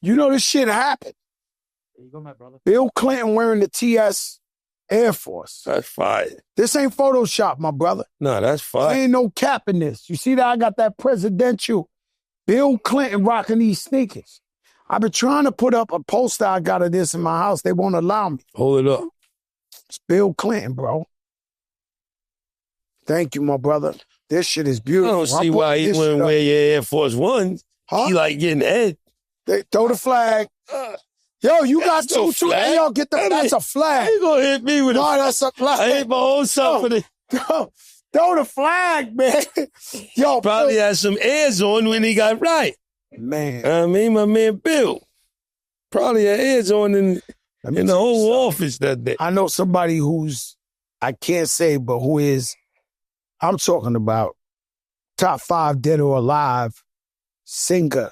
You know this shit happened. There you go, my brother. Bill Clinton wearing the TS Air Force. That's fire. This ain't Photoshop, my brother. No, that's fire. There ain't no cap in this. You see that? I got that presidential Bill Clinton rocking these sneakers. I've been trying to put up a poster I got of this in my house. They won't allow me. Hold it up. It's Bill Clinton, bro. Thank you, my brother. This shit is I beautiful. don't see why he wouldn't wear your Air Force Ones. Huh? He like getting head. They throw the flag. Yo, you got two. flag. Yo, get the. That's a flag. He gonna hit me with No, that's a flag. I hit my own self for the. Throw the flag, man. Yo, Probably had some airs on when he got right. Man. I mean, my man Bill. Probably had airs on in the whole office that day. I know somebody who's, I can't say, but who is, I'm talking about top 5 dead or alive singer.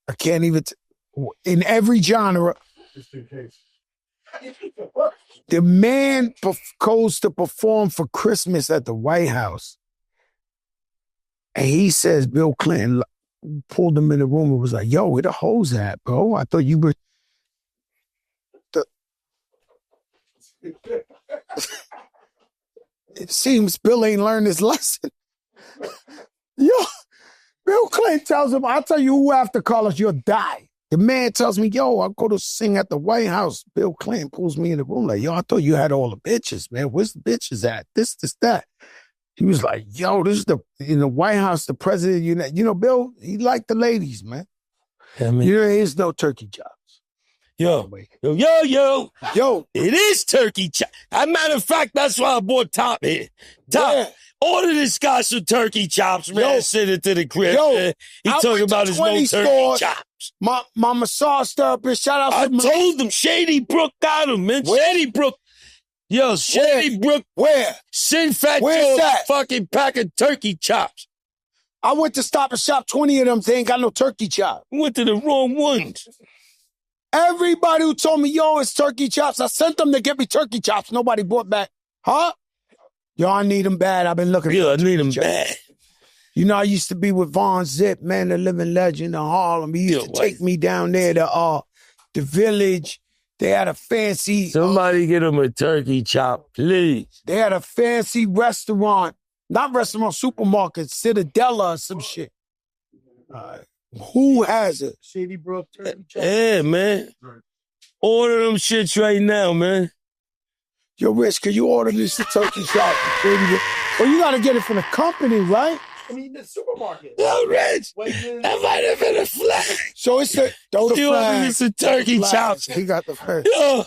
I can't even, in every genre. Just in case. The man goes to perform for Christmas at the White House. And he says Bill Clinton pulled him in the room and was like, yo, where the hoes at, bro? I thought you were... It seems Bill ain't learned his lesson. Yo, Bill Clinton tells him, I'll tell you who after Carlos, you'll die. The man tells me, yo, I'll go to sing at the White House. Bill Clinton pulls me in the room like, yo, I thought you had all the bitches, man. Where's the bitches at? This, that. He was like, yo, this is in the White House, the president, you know, Bill, he liked the ladies, man. I mean, There is no turkey chops. Yo, it is turkey chop. As a matter of fact, that's why I bought Top here. Yeah. Order this guy some turkey chops, man. Yo. Send it to the crib. Yo, man. He I talking went to about his no 20 turkey stores. chops. My massage therapist, shout out I to told them Shady Brook got him, man. Where? Shady Brook. Yo, Shady Brook. Where? Send Fat Where's Joe a that? fucking pack of turkey chops. I went to Stop and Shop, 20 of them, they ain't got no turkey chop. Went to the wrong ones. Everybody who told me, yo, it's turkey chops, I sent them to get me turkey chops. Nobody brought back. Huh? Yo, I need them bad. I've been looking Yeah, I for need them chops. bad. You know, I used to be with Von Zip, man, the living legend of Harlem. He used to take me down there to the Village. They had a fancy... Somebody get him a turkey chop, please. They had a fancy restaurant. Not restaurant, supermarket, Citadella or some shit. Who has it? Shady Brook turkey chop. Yeah, man. Right. Order them shits right now, man. Yo, Rich, can you order this turkey chop? Well, you got to get it from the company, right? I mean, the supermarket. Yo, Rich, Wegmans. that might have been a flag. So it's the... Throw the You flag. ordered some turkey Flag. chops. He got the flag. Yo,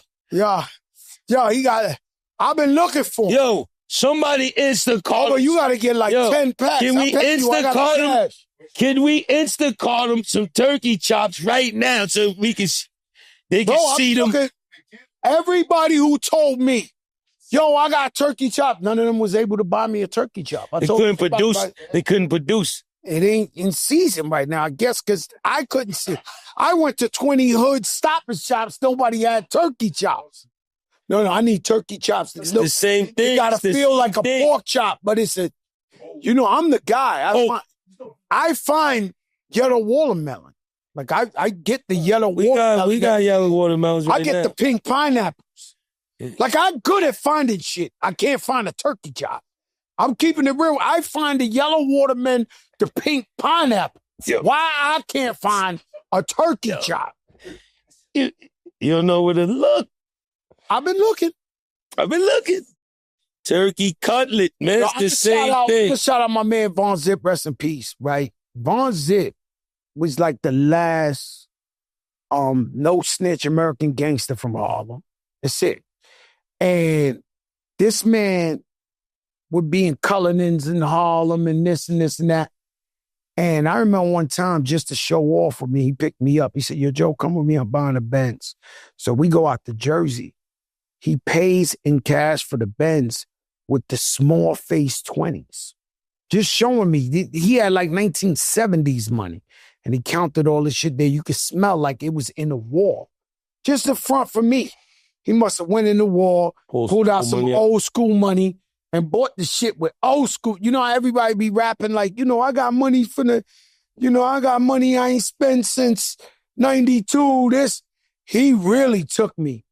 Yo, he got it. I've been looking for him. yo, somebody Instacart. Oh, but you got to get like 10 packs. Can we Instacart him? cash. Can we Instacart them some turkey chops right now so we can they can Bro, see I'm them? looking. Everybody who told me, yo, I got turkey chop, none of them was able to buy me a turkey chop. They couldn't produce. They couldn't produce. It ain't in season right now, I guess, because I couldn't see. I went to 20 hood Stop and Shops. Nobody had turkey chops. No, I need turkey chops. It's the same thing. It got to It's the feel like a same thing. pork chop, but it's a, you know, I'm the guy. I find yellow watermelon. Like, I get the yellow watermelon. We got yellow watermelons right I get now. the pink pineapples. Like, I'm good at finding shit. I can't find a turkey chop. I'm keeping it real. I find the yellow watermelon, the pink pineapple. Yo. Why I can't find a turkey chop? You don't know where to look. I've been looking. Turkey cutlet, man. It's the same thing. Just shout out my man Von Zip, rest in peace, right? Von Zip was like the last no snitch American gangster from Harlem. That's it. And this man would be in Cullinan's in Harlem and this and this and that. And I remember one time, just to show off with me, he picked me up. He said, yo, Joe, come with me. I'm buying a Benz. So we go out to Jersey. He pays in cash for the Benz with the small face 20s. Just showing me. He had like 1970s money. And he counted all this shit there. You could smell like it was in the wall. Just the front for me. He must have went in the wall, pulled out some old school money, and bought the shit with old school. You know how everybody be rapping like, you know, I got money for the, you know, I got money I ain't spent since 92, this. He really took me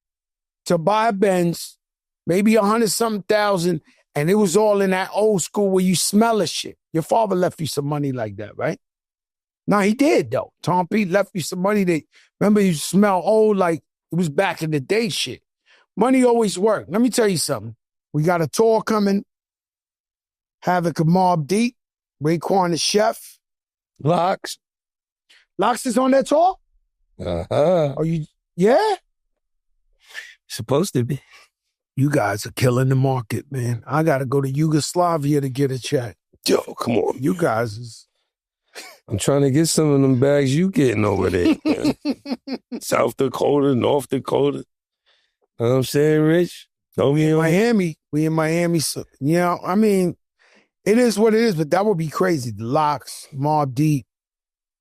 to buy a Benz, maybe 100-something thousand, and it was all in that old school where you smell a shit. Your father left you some money like that, right? No, he did, though. Tom Pete left you some money that, remember, you smell old like it was back in the day shit. Money always worked. Let me tell you something. We got a tour coming. Havoc of Mobb Deep. Raekwon the Chef. Locks. Locks is on that tour? Uh-huh. Are you, yeah? Supposed to be. You guys are killing the market, man. I got to go to Yugoslavia to get a check. Yo, come on. You guys is... I'm trying to get some of them bags you getting over there, man. South Dakota, North Dakota. You know what I'm saying, Rich? Don't be on Miami. We in Miami. So, you know, I mean, it is what it is, but that would be crazy. The Locks, Mobb Deep,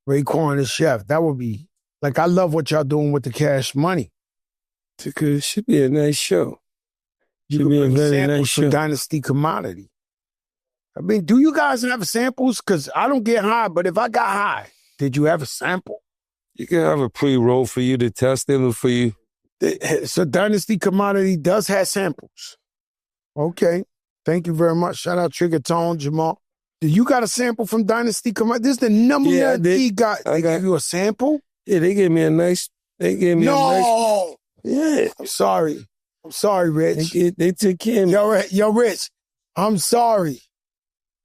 Raekwon the Chef. That would be, like, I love what y'all doing with the Cash Money. It should be a nice show. You Should could be a bring very samples nice from show. Dynasty Commodity. I mean, do you guys have samples? Because I don't get high, but if I got high, did you have a sample? You can have a pre-roll for you to test it for you. So Dynasty Commodity does have samples. Okay. Thank you very much. Shout out Trigger Tone, Jamal. Do you got a sample from Dynasty Commodity? This is the number one he got. They gave you a sample? Yeah, they gave me a nice... No! Yeah. I'm sorry, Rich. They took care of me. Yo, Rich, I'm sorry.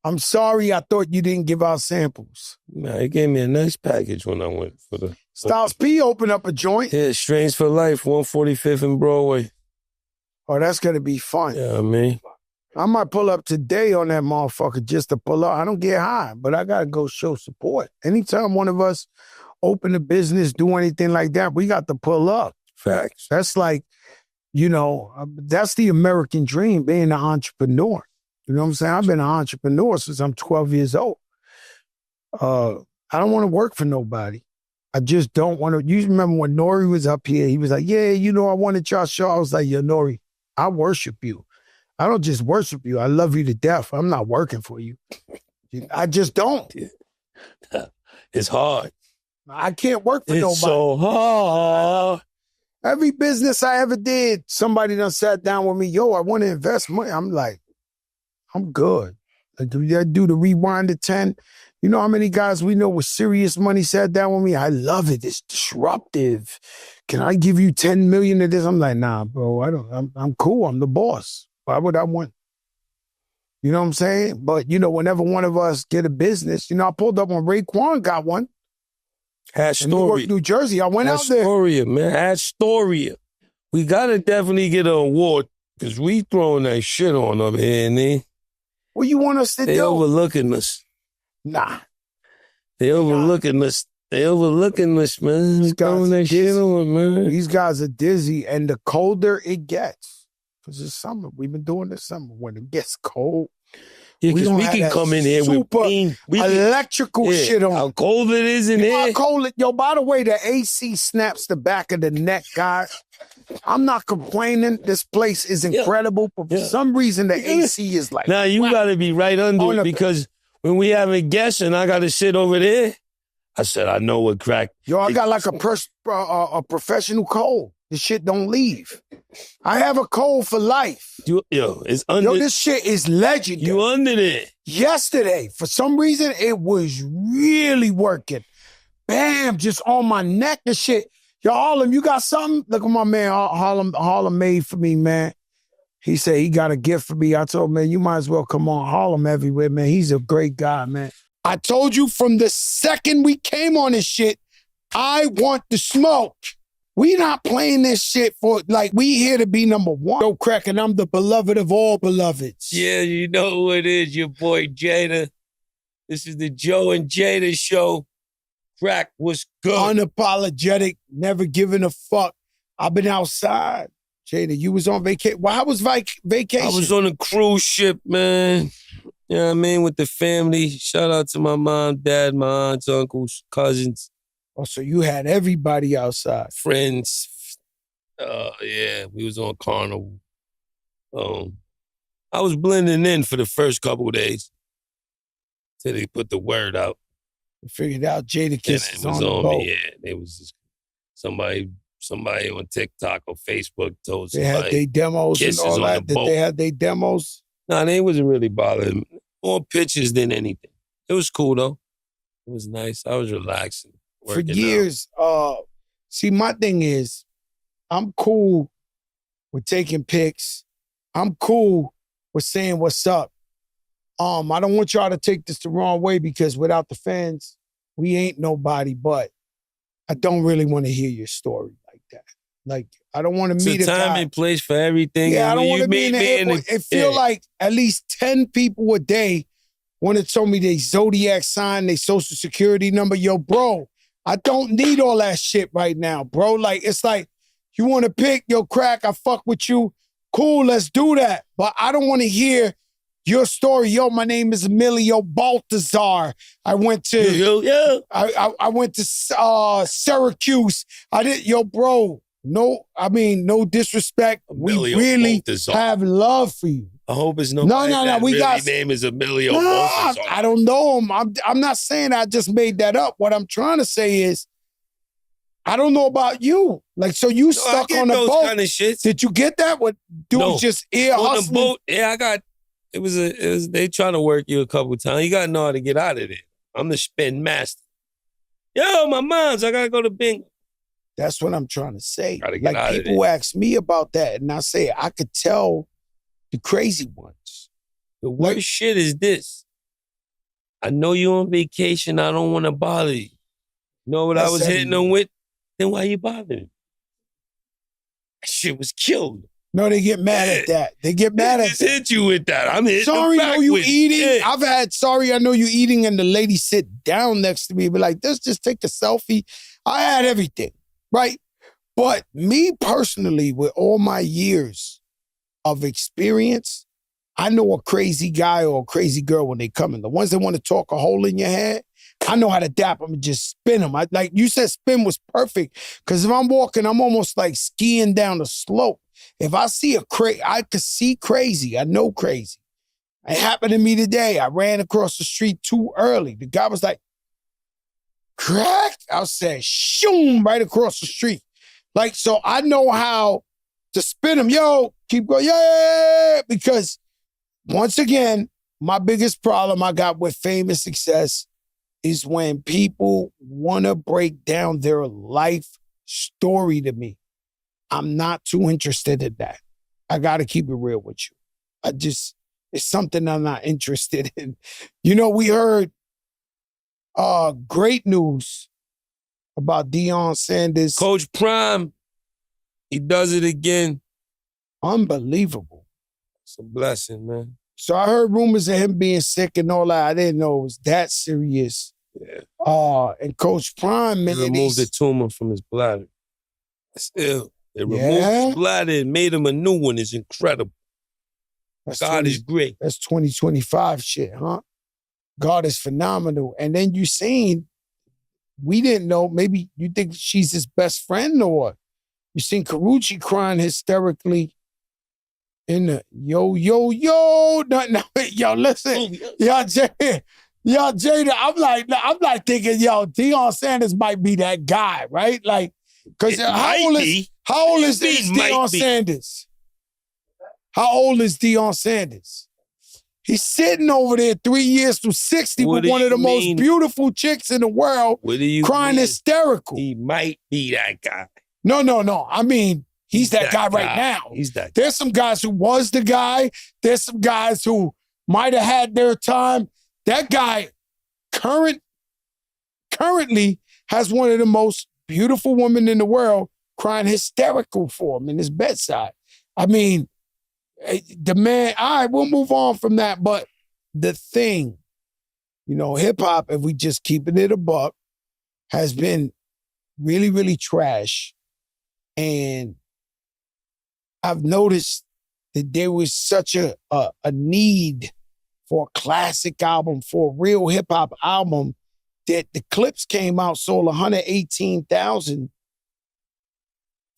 I thought you didn't give out samples. Nah, they gave me a nice package when I went for the... Styles P opened up a joint. Yeah, Strange for Life, 145th and Broadway. Oh, that's going to be fun. Yeah, I mean... I might pull up today on that motherfucker just to pull up. I don't get high, but I got to go show support. Anytime one of us open a business, do anything like that, we got to pull up. Facts. That's like, you know, that's the American dream, being an entrepreneur. You know what I'm saying? I've been an entrepreneur since I'm 12 years old. I don't want to work for nobody. I just don't want to. You remember when Nori was up here, he was like, yeah, you know, I wanted y'all show. I was like, yeah, Nori, I worship you. I don't just worship you. I love you to death. I'm not working for you. I just don't. It's hard. I can't work for nobody. It's so hard. Every business I ever did, somebody done sat down with me, yo, I want to invest money. I'm like, I'm good. Like, do the rewind to 10? You know how many guys we know with serious money sat down with me? I love it. It's disruptive. Can I give you 10 million of this? I'm like, nah, bro, I'm cool. I'm the boss. Why would I want? You know what I'm saying? But, you know, whenever one of us get a business, you know, I pulled up when Raekwon got one. Astoria. New Jersey. I went out there. Astoria, man. Astoria. We got to definitely get an award because we throwing that shit on up here, and what you want us to do? They overlooking us. Nah. They overlooking us. They overlooking us, man. These throwing that shit on, man. These guys are dizzy, and the colder it gets. Because it's summer. We've been doing this summer. When it gets cold, yeah, because we can come in here with electrical shit on. How cold it is in here. How cold it, yo, by the way, the AC snaps the back of the neck, guys. I'm not complaining. This place is incredible. But for some reason, the AC is like... Now, you got to be right under it because when we have a guest and I got to sit over there, I said, I know what crack. Yo, I got like a professional cold. This shit don't leave. I have a cold for life. It's under. Yo, this shit is legendary. You under there. Yesterday, for some reason, it was really working. Bam, just on my neck and shit. Yo, Harlem, you got something? Look at my man, Harlem made for me, man. He said he got a gift for me. I told him, man, you might as well come on. Harlem everywhere, man. He's a great guy, man. I told you from the second we came on this shit, I want the smoke. We not playing this shit for, like, we here to be number one. Yo, Crack, and I'm the beloved of all beloveds. Yeah, you know who it is, your boy Jada. This is the Joe and Jada show. Crack was good. Unapologetic, never giving a fuck. I've been outside. Jada, you was on vacation. Well, how was vacation? I was on a cruise ship, man. You know what I mean? With the family. Shout out to my mom, dad, my aunts, uncles, cousins. Oh, so you had everybody outside. Friends. Yeah, we was on Carnival. I was blending in for the first couple of days till they put the word out. I figured out Jadakiss is on the boat. Yeah, they was just Somebody on TikTok or Facebook told They had somebody. their demos and Kisses all on that. the Did boat. they have their demos? Nah, they wasn't really bothering. More pictures than anything. It was cool though. It was nice. I was relaxing. For Working years, see, my thing is, I'm cool with taking pics. I'm cool with saying what's up. I don't want y'all to take this the wrong way because without the fans, we ain't nobody, but I don't really want to hear your story like that. Like, I don't want to It's meet a a time guy. and place for everything. Yeah, I and don't when want you to be in the meet me airport. It feel like at least 10 people a day want to tell me they zodiac sign, they social security number. Yo, bro, I don't need all that shit right now, bro. Like, it's like, you want to pick, yo, crack, I fuck with you. Cool, let's do that. But I don't want to hear your story. Yo, my name is Emilio Baltazar. I went to I went to Syracuse. Yo, bro. No disrespect. Emilio We really Baltazar. have love for you. I hope it's No, nobody no, that we really got- name is Emilio No, Baltazar. I don't know him. I'm not saying I just made that up. What I'm trying to say is, I don't know about you. Like, so you No, I stuck get on the those boat. kind of shits. Did you get that? What dudes No. just ear On hustling? the boat, yeah, I got. It was they trying to work you a couple times. You gotta know how to get out of there. I'm the spin master. Yo, my mom's. I gotta go to bingo. That's what I'm trying to say. Gotta get out Like, of people ask me about that, and I say I could tell the crazy ones. The worst shit is this. I know you on vacation. I don't want to bother you. You know what I That's was hitting them everyone. with? Then why you bothering? That shit was killed. No, they get mad at that. They get mad I at just that. hit you with that. I'm hitting Sorry, them back know you with it. eating? Yeah. I've had sorry, I know you eating, and the lady sit down next to me and be like, let's just take a selfie. I had everything, right? But me personally, with all my years of experience, I know a crazy guy or a crazy girl when they come in. The ones that want to talk a hole in your head, I know how to dap them and just spin them. Like you said, spin was perfect. Because if I'm walking, I'm almost like skiing down the slope. If I see I could see crazy. I know crazy. It happened to me today. I ran across the street too early. The guy was like, crack? I said, shoom, right across the street. Like, so I know how to spin them. Yo, keep going, yeah, because once again, my biggest problem I got with fame and success is when people want to break down their life story to me. I'm not too interested in that. I got to keep it real with you. It's something I'm not interested in. You know, we heard great news about Deion Sanders. Coach Prime, he does it again. Unbelievable. It's a blessing, man. So I heard rumors of him being sick and all that. I didn't know it was that serious. Yeah. And Coach Prime, man, They removed the tumor from his bladder. That's ill. They removed his bladder and made him a new one. It's incredible. God is great. That's 2025 shit, huh? God is phenomenal. And then you seen, we didn't know, maybe you think she's his best friend or what? You seen Karuchi crying hysterically in the yo, listen. Jada, I'm like thinking, Deion Sanders might be that guy, right? Like, because how old is Deion Sanders? How old is Deion Sanders? He's sitting over there 3 years through 60 with one of the most beautiful chicks in the world, crying hysterical. He might be that guy. No. I mean, he's that guy right now. He's that guy. There's some guys who was the guy. There's some guys who might have had their time. That guy currently has one of the most beautiful women in the world crying hysterical for him in his bedside. I mean, the man, all right, we'll move on from that. But the thing, hip hop, if we just keeping it a buck, has been really, really trash. And I've noticed that there was such a need for a classic album, for a real hip hop album, that the clips came out, sold 118,000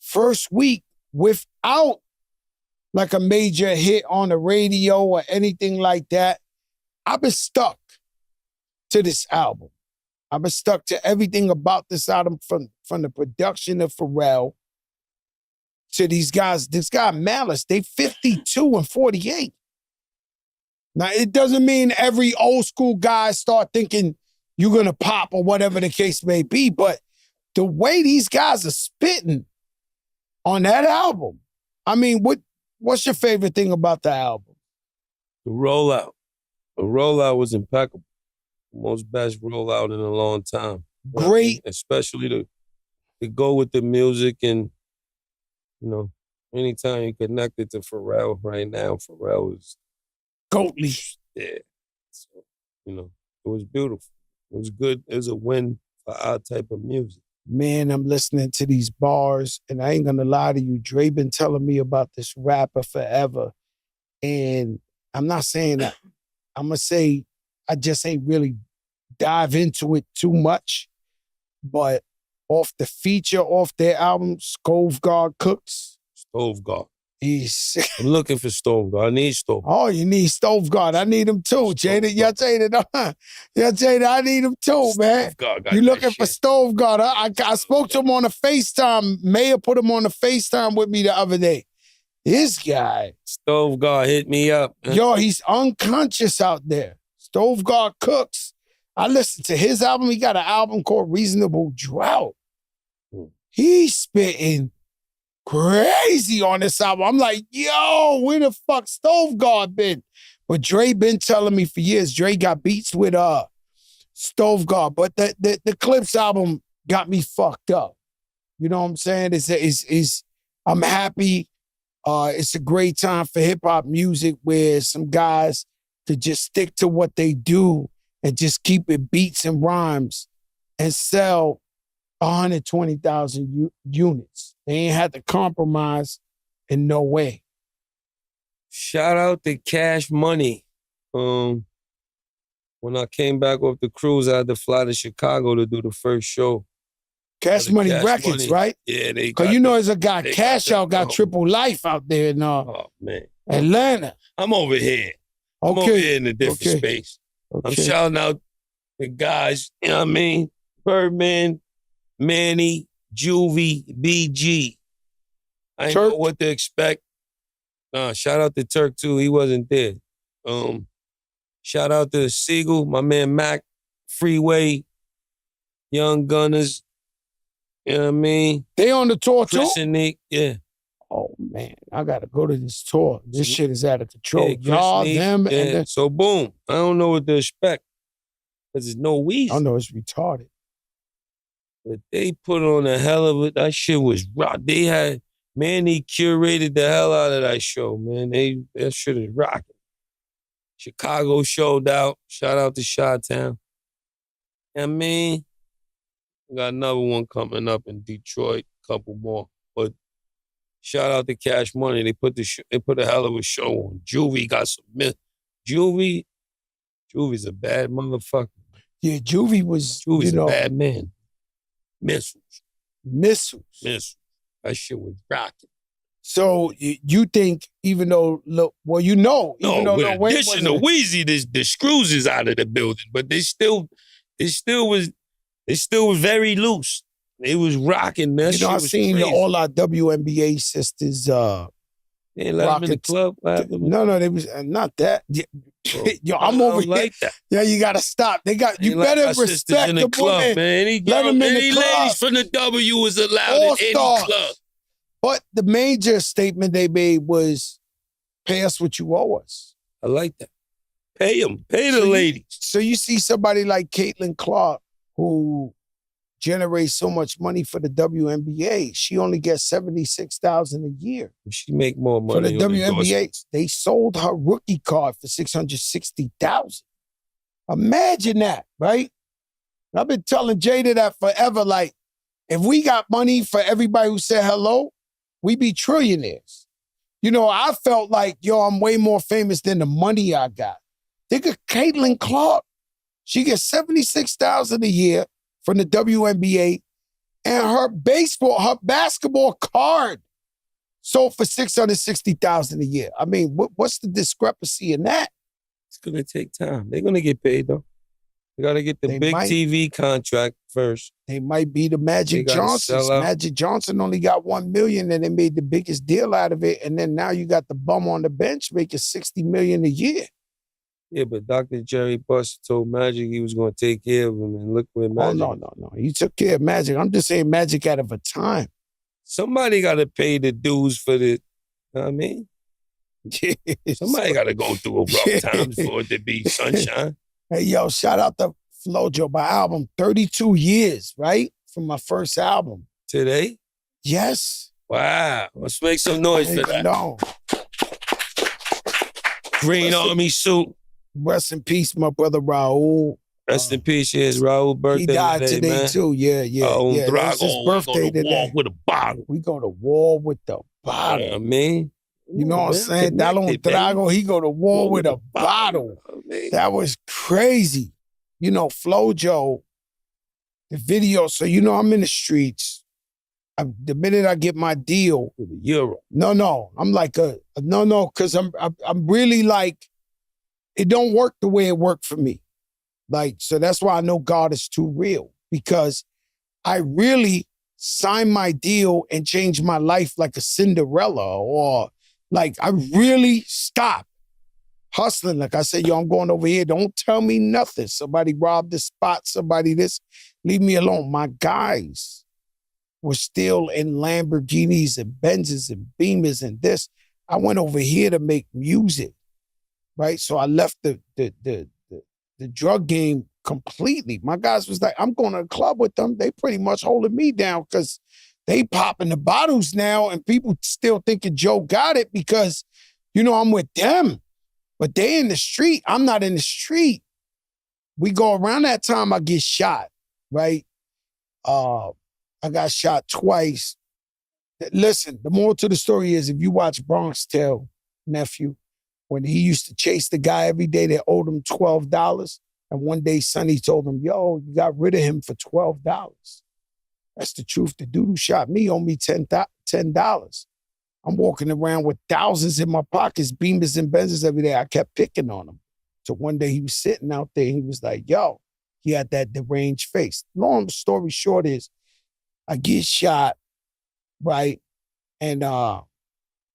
first week without like a major hit on the radio or anything like that. I've been stuck to this album. I've been stuck to everything about this album from the production of Pharrell to these guys. This guy Malice, they 52 and 48. Now, it doesn't mean every old school guy start thinking you're going to pop or whatever the case may be, but the way these guys are spitting on that album, I mean, what's your favorite thing about the album? The rollout. The rollout was impeccable. Most best rollout in a long time. Great. Especially to go with the music and, anytime you connect it to Pharrell right now, Pharrell is goatly. Yeah. So, it was beautiful. It was good. It was a win for our type of music. Man, I'm listening to these bars, and I ain't gonna lie to you. Dre been telling me about this rapper forever. And I'm not saying that. I'm gonna say I just ain't really dive into it too much. But off the feature, off their album, Stovegard Cooks. Stovegard. He's I'm looking for Stovegard. I need Stovegard. Oh, you need Stovegard. I need him too, Jada. Yeah, Jada, I need him too, man. You looking for Stovegard. I spoke to him on the FaceTime. Mayor put him on the FaceTime with me the other day. This guy. Stovegard hit me up. Yo, he's unconscious out there. Stovegard Cooks. I listened to his album. He got an album called Reasonable Drought. He's spitting crazy on this album. I'm like, yo, where the fuck Stovegard been? But Dre been telling me for years, Dre got beats with Stovegard. But the Clips album got me fucked up. You know what I'm saying? I'm happy. It's a great time for hip-hop music where some guys could just stick to what they do and just keep it beats and rhymes and sell 120,000 units. They ain't had to compromise in no way. Shout out to Cash Money. When I came back off the cruise, I had to fly to Chicago to do the first show. Cash Money Records, right? Yeah, they got. Because there's a guy, Cash Out, got Triple Life out there in Atlanta. I'm over here. I'm over here in a different space. Okay. I'm shouting out the guys, you know what I mean? Birdman, Manny, Juvie, BG. I didn't know what to expect. Shout out to Turk too. He wasn't there. Shout out to Siegel, my man Mac, Freeway, Young Gunners. You know what I mean? They on the tour too? Chris and Nick, yeah. Oh man, I gotta go to this tour. This shit is out of control. Yeah, Y'all, Nick, them, yeah. and So boom. I don't know what to expect. Because there's no Weezy. I know it's retarded. But they put on a hell of it. That shit was rock. They had, Manny curated the hell out of that show, man. That shit is rocking. Chicago showed out. Shout out to Chi-Town. I mean, we got another one coming up in Detroit, couple more. But shout out to Cash Money. They put a hell of a show on. Juvie got some Juvie's a bad motherfucker. Yeah, Juvie's a bad man. Missiles. That shit was rocking. So you think, even though, even though with addition to Weezy, the Screws is out of the building, but they still was very loose. They was rocking. That shit I was seen crazy. all our WNBA sisters. They let them in the club. No, they was not that. Yo, I'm over here. Like that. Yeah, you gotta stop. You better respect in the club, women. man. Any ladies from the W was allowed in any club. But the major statement they made was, pay us what you owe us. I like that. Pay them. Pay the ladies. So you see somebody like Caitlin Clark, who generates so much money for the WNBA. She only gets $76,000 a year. She make more money for the WNBA. They sold her rookie card for $660,000. Imagine that, right? I've been telling Jada that forever. Like, if we got money for everybody who said hello, we be trillionaires. I felt like, I'm way more famous than the money I got. Think of Caitlin Clark. She gets $76,000 a year from the WNBA, and her basketball card sold for $660,000 a year. I mean, what's the discrepancy in that? It's gonna take time. They're gonna get paid though. They got to get the big TV contract first. They might be the Magic Johnsons. Magic Johnson only got $1 million and they made the biggest deal out of it. And then now you got the bum on the bench making $60 million a year. Yeah, but Dr. Jerry Buss told Magic he was going to take care of him, and look where Magic. Oh, no. He took care of Magic. I'm just saying Magic out of a time. Somebody got to pay the dues for the, you know what I mean? Somebody got to go through a rough times for it to be sunshine. Hey, yo, shout out to Flojo, my album, 32 years, right? From my first album. Today? Yes. Wow. Let's make some noise for that. No. Green Army suit. Rest in peace, my brother Raul. Rest in peace, it's Raul's birthday. He died today, man. too. Yeah. It's his birthday today. With a bottle. We go to war with the bottle. I mean, you know what I'm saying? Dalo Trago, he go to war with a bottle. That was crazy. You know, Flojo, the video. So, you know, I'm in the streets. The minute I get my deal. Euro. No. I'm like because I'm really like, it don't work the way it worked for me. Like, so that's why I know God is too real, because I really signed my deal and changed my life like a Cinderella, or like I really stopped hustling. Like I said, yo, I'm going over here. Don't tell me nothing. Somebody robbed the spot, somebody this, leave me alone. My guys were still in Lamborghinis and Benzes and Beamers and this. I went over here to make music, right? So I left the drug game completely. My guys was like, I'm going to a club with them. They pretty much holding me down because they popping the bottles now and people still thinking Joe got it because, you know, I'm with them. But they in the street. I'm not in the street. We go around that time, I get shot, right? I got shot twice. Listen, the moral to the story is if you watch Bronx Tale, nephew, when he used to chase the guy every day that owed him $12, and one day Sonny told him, yo, you got rid of him for $12. That's the truth. The dude who shot me owed me $10. I'm walking around with thousands in my pockets, Beamers and Benzes every day. I kept picking on him. So one day he was sitting out there and he was like, yo, he had that deranged face. Long story short is, I get shot, right? And I'll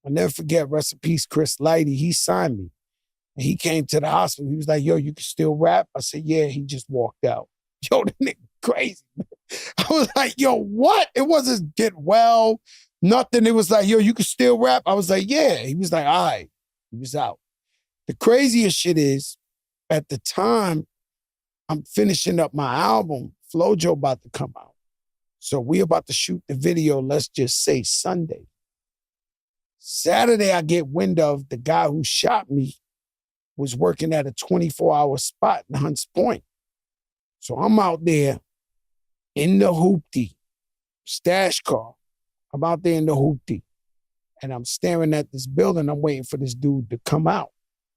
never forget, rest in peace, Chris Lighty, he signed me. And he came to the hospital. He was like, yo, you can still rap? I said, yeah. He just walked out. Yo, that nigga crazy. I was like, yo, what? It wasn't get well, nothing. It was like, yo, you can still rap? I was like, yeah. He was like, all right. He was out. The craziest shit is, at the time, I'm finishing up my album, Flojo about to come out. So we about to shoot the video, let's just say Sunday. Saturday, I get wind of the guy who shot me was working at a 24-hour spot in Hunts Point. So I'm out there in the hoopty, stash car. I'm out there in the hoopty. And I'm staring at this building. I'm waiting for this dude to come out,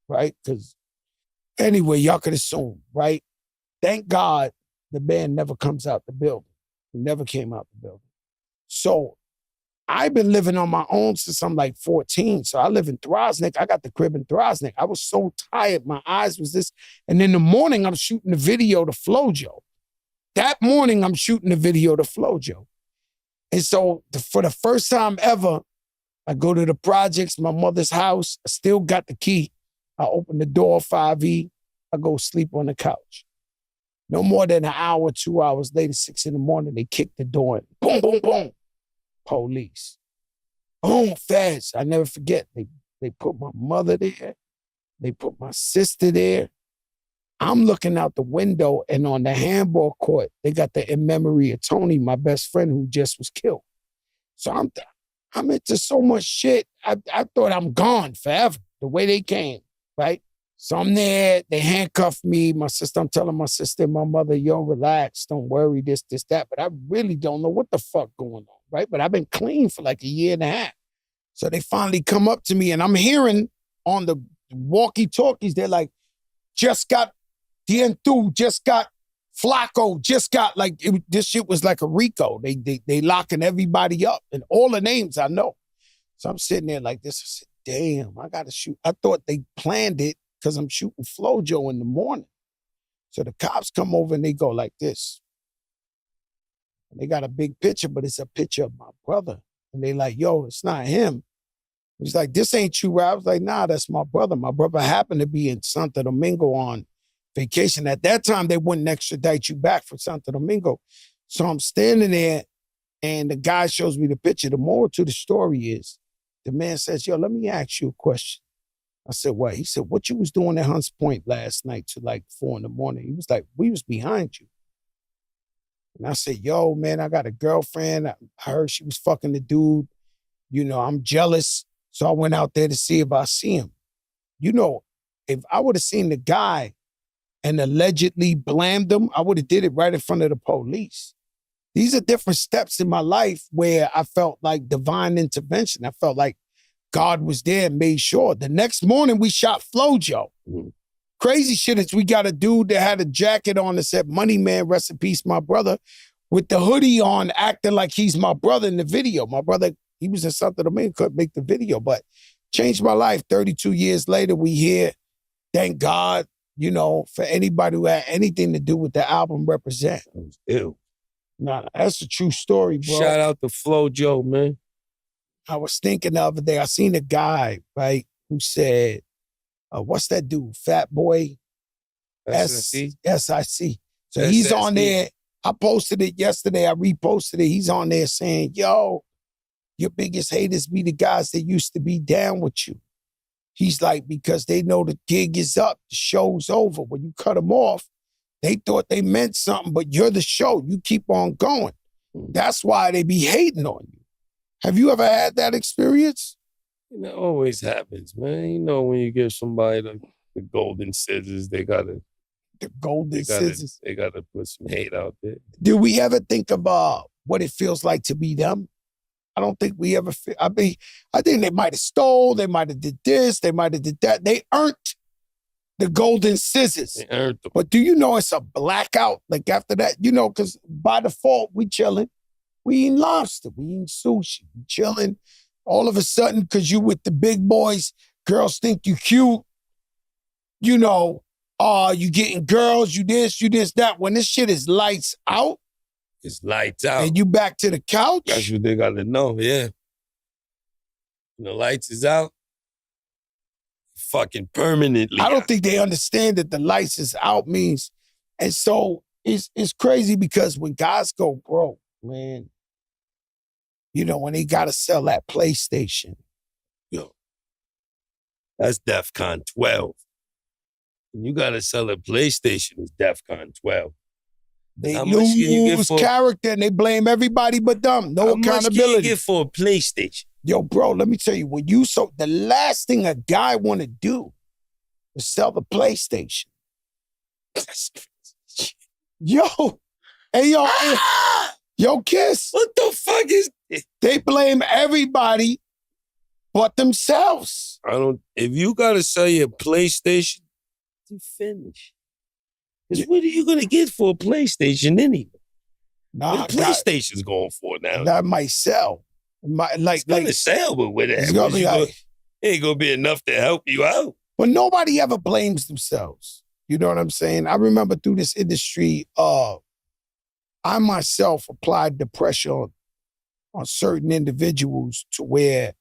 right? Because anyway, y'all could assume, right? Thank God the man never comes out the building. He never came out the building. So I've been living on my own since I'm like 14. So I live in Throsnick. I got the crib in Throsnick. I was so tired. My eyes was this. And in the morning, I'm shooting the video to Flojo. That morning, I'm shooting the video to Flojo. And so for the first time ever, I go to the projects, my mother's house. I still got the key. I open the door, 5E. I go sleep on the couch. No more than an hour, 2 hours later, 6 in the morning, they kick the door in. Boom, boom, boom. Police. Boom, fast. I never forget. They put my mother there. They put my sister there. I'm looking out the window, and on the handball court, they got the in memory of Tony, my best friend who just was killed. So I'm into so much shit. I thought I'm gone forever, the way they came, right? So I'm there, they handcuffed me. I'm telling my sister and my mother, yo, relax, don't worry, this, that. But I really don't know what the fuck going on, right? But I've been clean for like a year and a half. So they finally come up to me and I'm hearing on the walkie-talkies, they're like, just got Dientu, just got Flacco, just got this shit was like a Rico. They locking everybody up and all the names I know. So I'm sitting there like this. I said, damn, I got to shoot. I thought they planned it because I'm shooting Flojo in the morning. So the cops come over and they go like this. And they got a big picture, but it's a picture of my brother. And they like, yo, it's not him. He's like, this ain't you, right? I was like, nah, that's my brother. My brother happened to be in Santo Domingo on vacation. At that time, they wouldn't extradite you back from Santo Domingo. So I'm standing there and the guy shows me the picture. The moral to the story is, the man says, yo, let me ask you a question. I said, what? He said, what you was doing at Hunts Point last night till like 4 a.m? He was like, we was behind you. And I said, yo, man, I got a girlfriend. I heard she was fucking the dude. You know, I'm jealous. So I went out there to see if I see him. You know, if I would have seen the guy and allegedly blamed him, I would have did it right in front of the police. These are different steps in my life where I felt like divine intervention. I felt like God was there and made sure. The next morning, we shot Flojo. Crazy shit is we got a dude that had a jacket on that said, Money Man, rest in peace, my brother, with the hoodie on, acting like he's my brother in the video. My brother, he was in Santo Domingo, couldn't make the video, but changed my life. 32 years later, we here. Thank God, you know, for anybody who had anything to do with the album Represent. That was ill. Nah, that's a true story, bro. Shout out to Flo Joe, man. I was thinking the other day, I seen a guy, right, who said, what's that dude? Fat Boy? SIC? SIC. So he's SSC. on there. I posted it yesterday. I reposted it. He's on there saying, yo, your biggest haters be the guys that used to be down with you. He's like, because they know the gig is up, the show's over. When you cut them off, they thought they meant something, but you're the show. You keep on going. That's why they be hating on you. Have you ever had that experience? It always happens, man. You know, when you give somebody the golden scissors, they gotta Scissors. They gotta put some hate out there. Do we ever think about what it feels like to be them? I don't think we ever feel. I think they might have stole, they might have did this, they might have did that. They earned the golden scissors. They earned them. But do you know it's a blackout? Like after that, you know, because by default, we chilling. We eating lobster, we eating sushi, we chilling. All of a sudden, because you with the big boys, girls think you cute. You know, you getting girls, you this, that. When this shit is lights out. It's lights out. And you back to the couch. That's what they gotta know, yeah. When the lights is out, fucking permanently. I don't think they understand that the lights is out means. And so it's crazy because when guys go broke, man, you know, when they gotta sell that PlayStation. Yo, that's DEFCON 12. When you gotta sell a PlayStation, it's DEFCON 12. They How much can you get lose for character and they blame everybody but them. No How accountability. much can you get for a PlayStation? Yo, bro, let me tell you, the last thing a guy want to do is sell the PlayStation. That's crazy. Yo, hey, yo, Kiss. What the fuck is it? They blame everybody but themselves. If you gotta sell your PlayStation, you finish. Because what are you gonna get for a PlayStation anyway? Nah, what PlayStation's going for now? That might sell. It's gonna sell, but with it's gonna be like, it ain't gonna be enough to help you out. But nobody ever blames themselves. You know what I'm saying? I remember through this industry, I myself applied the pressure on certain individuals to where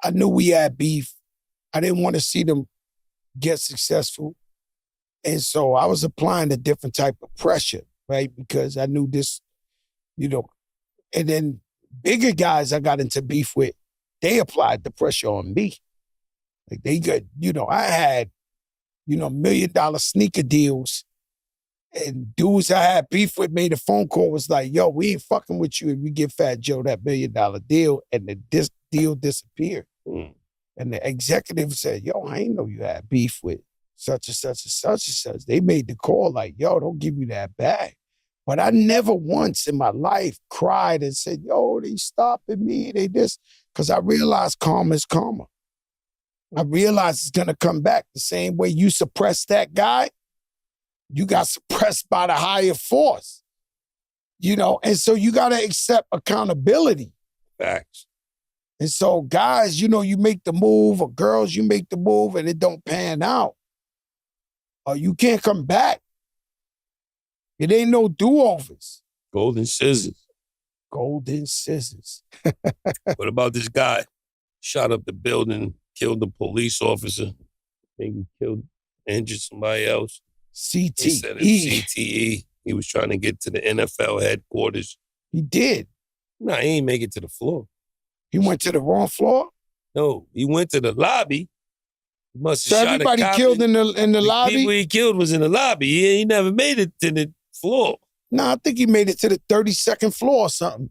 I knew we had beef. I didn't want to see them get successful. And so I was applying a different type of pressure, right? Because I knew this, you know, and then bigger guys I got into beef with, they applied the pressure on me. Like they got, you know, I had, you know, $1 million sneaker deals and dudes I had beef with made a phone call, was like, yo, we ain't fucking with you if you give Fat Joe that $1 million deal, and this deal disappeared. And the executive said, yo, I ain't know you had beef with such and such and such and such. They made the call like, yo, don't give you that back. But I never once in my life cried and said, yo, they stopping me, they this, because I realized karma is karma. I realized it's gonna come back the same way you suppressed that guy, you got suppressed by the higher force. You know, and so you gotta accept accountability. Facts. And so guys, you know, you make the move, or girls, you make the move and it don't pan out. You can't come back. It ain't no do-overs. Golden scissors. Golden scissors. What about this guy? Shot up the building, killed the police officer, maybe injured somebody else. Instead of CTE. CTE. He was trying to get to the NFL headquarters. He did. Nah, he ain't make it to the floor. He went to the wrong floor? No, he went to the lobby. He must So have shot everybody a cop. killed in the The lobby? people he killed was in the lobby. He never made it to the floor. No, I think he made it to the 32nd floor or something.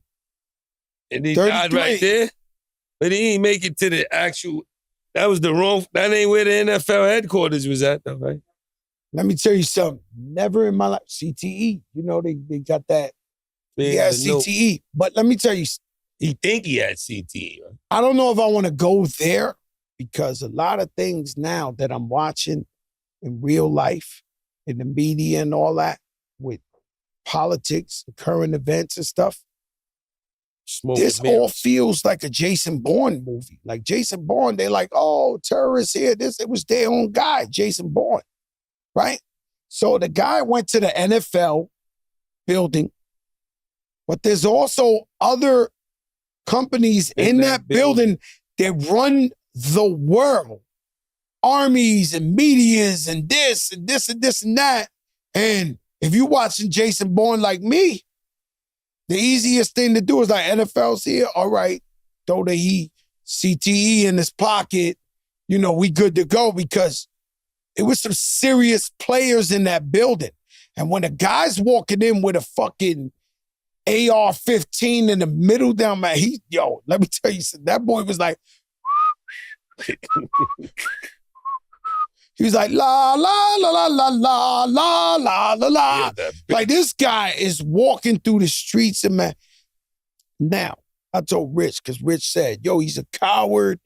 And he died 33. right there. But he ain't make it to the actual, that ain't where the NFL headquarters was at though, right? Let me tell you something. Never in my life. CTE. You know, they got that. Yeah, CTE. But let me tell you, He think he had CTE. Right? I don't know if I want to go there because a lot of things now that I'm watching in real life, in the media and all that, with politics, current events and stuff, this all feels like a Jason Bourne movie. Like Jason Bourne, they like, oh, terrorists here. It was their own guy, Jason Bourne, right? So the guy went to the NFL building, but there's also other companies in that building that run the world. Armies and medias and this and this and this and that. And if you're watching Jason Bourne like me, the easiest thing to do is like, NFL's here, all right, throw the CTE in his pocket, you know, we good to go, because it was some serious players in that building. And when a guy's walking in with a fucking AR-15 in the middle down my, let me tell you something, that boy was like, he was like, la, la, la, la, la, la, la, la, la, la. Like, this guy is walking through the streets and man. Now, I told Rich, because Rich said, yo, he's a coward.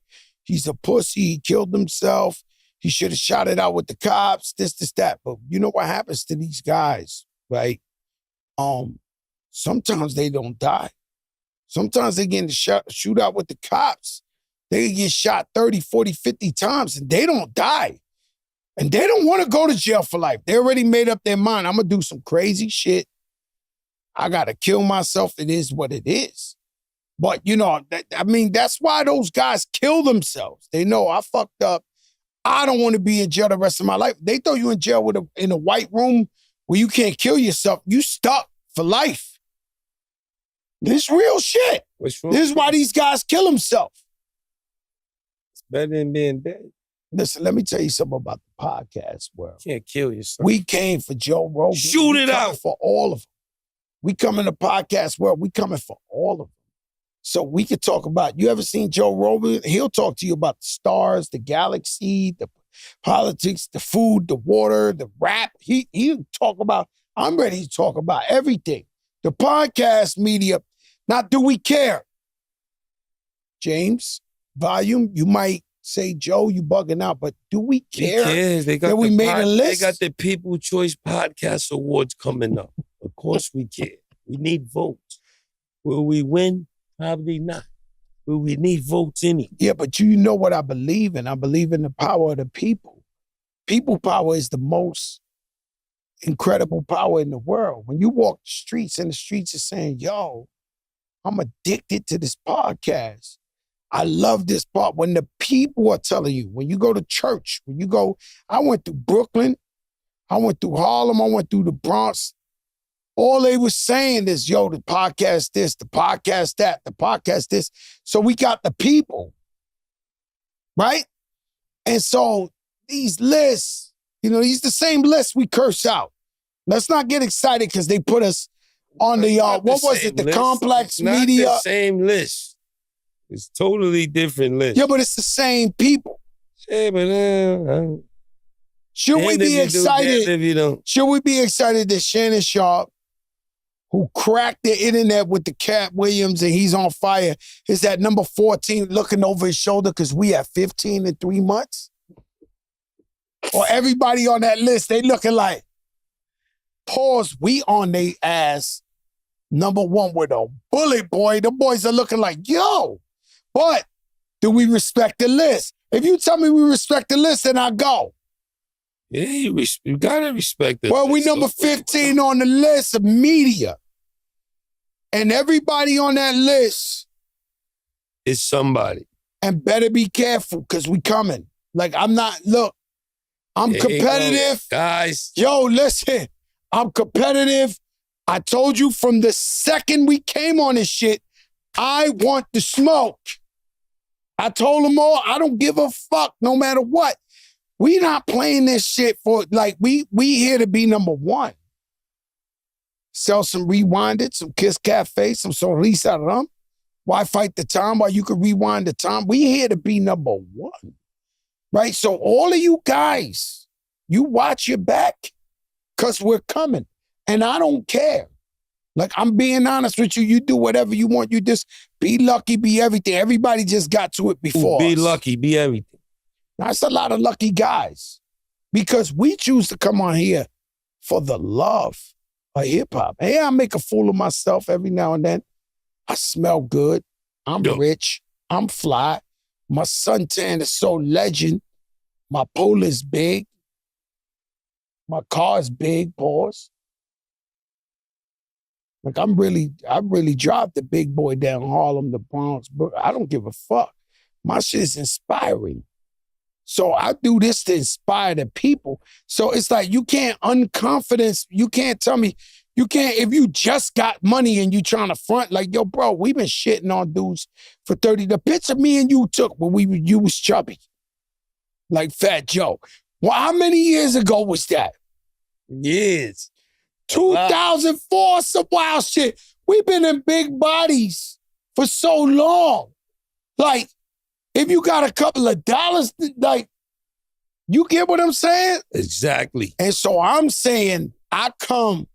He's a pussy. He killed himself. He should have shot it out with the cops, this, that. But you know what happens to these guys, right? Sometimes they don't die. Sometimes they get in the shootout with the cops. They get shot 30, 40, 50 times and they don't die. And they don't want to go to jail for life. They already made up their mind. I'm going to do some crazy shit. I got to kill myself. It is what it is. But, you know, that's why those guys kill themselves. They know I fucked up. I don't want to be in jail the rest of my life. They throw you in jail in a white room where you can't kill yourself. You stuck for life. This real shit. This is why these guys kill themselves. It's better than being dead. Listen, let me tell you something about the podcast world. Can't kill yourself. We came for Joe Rogan. Shoot it out. For all of them. We come in the podcast world. We coming for all of them. So we could talk about, you ever seen Joe Rogan? He'll talk to you about the stars, the galaxy, the politics, the food, the water, the rap. He'll talk about, I'm ready to talk about everything. The podcast media. Now, do we care? James, Volume, you might say, Joe, you bugging out, but do we care that we made a list? They got the People Choice Podcast Awards coming up. Of course we care. We need votes. Will we win? Probably not. Will we need votes anyway? Yeah, but you know what I believe in? I believe in the power of the people. People power is the most incredible power in the world. When you walk the streets and the streets are saying, yo, I'm addicted to this podcast. I love this part. When the people are telling you, when you go to church, I went through Brooklyn, I went through Harlem, I went through the Bronx. All they were saying is, yo, the podcast this, the podcast that, the podcast this. So we got the people, right? And so these lists, these the same lists we curse out. Let's not get excited because they put us on the, the complex media. Not the same list. It's totally different list. Yeah, but it's the same people. Yeah, but should we be excited? If you don't. Should we be excited that Shannon Sharp, who cracked the internet with the Cat Williams and he's on fire, is at number 14 looking over his shoulder because we have 15 in 3 months? Or everybody on that list, they looking like, pause, we on they ass number 1 with a bullet, boy. The boys are looking like, yo. But do we respect the list? If you tell me we respect the list, then I go. Yeah, you gotta respect it. Well, we number 15 on the list of media. And everybody on that list is somebody. And better be careful, because we coming. Like, I'm There you competitive. go, guys. Yo, listen, I'm competitive. I told you from the second we came on this shit, I want the smoke. I told them all, I don't give a fuck no matter what. We not playing this shit for, like, we here to be number one. Sell some Rewinded, some Kiss Cafe, some Sonrisa Rum. Why fight the time while you can rewind the time? We here to be number one, right? So all of you guys, you watch your back, because we're coming. And I don't care. Like, I'm being honest with you. You do whatever you want. You just be lucky, be everything. Everybody just got to it before Be us. lucky, be everything. Now, it's a lot of lucky guys, because we choose to come on here for the love of hip-hop. Hey, I make a fool of myself every now and then. I smell good. I'm rich. I'm fly. My suntan is so legend. My pole is big. My car is big, pause. Like, I really drive the big boy down Harlem, the Bronx, but I don't give a fuck. My shit is inspiring. So I do this to inspire the people. So it's like, you can't unconfidence. You can't tell me, if you just got money and you trying to front, like, yo, bro, we've been shitting on dudes for 30. The picture me and you took when you was chubby, like Fat Joe. Well, how many years ago was that? Years. 2004, some wild shit. We've been in big bodies for so long. Like, if you got a couple of dollars, like, you get what I'm saying? Exactly. And so I'm saying, I come,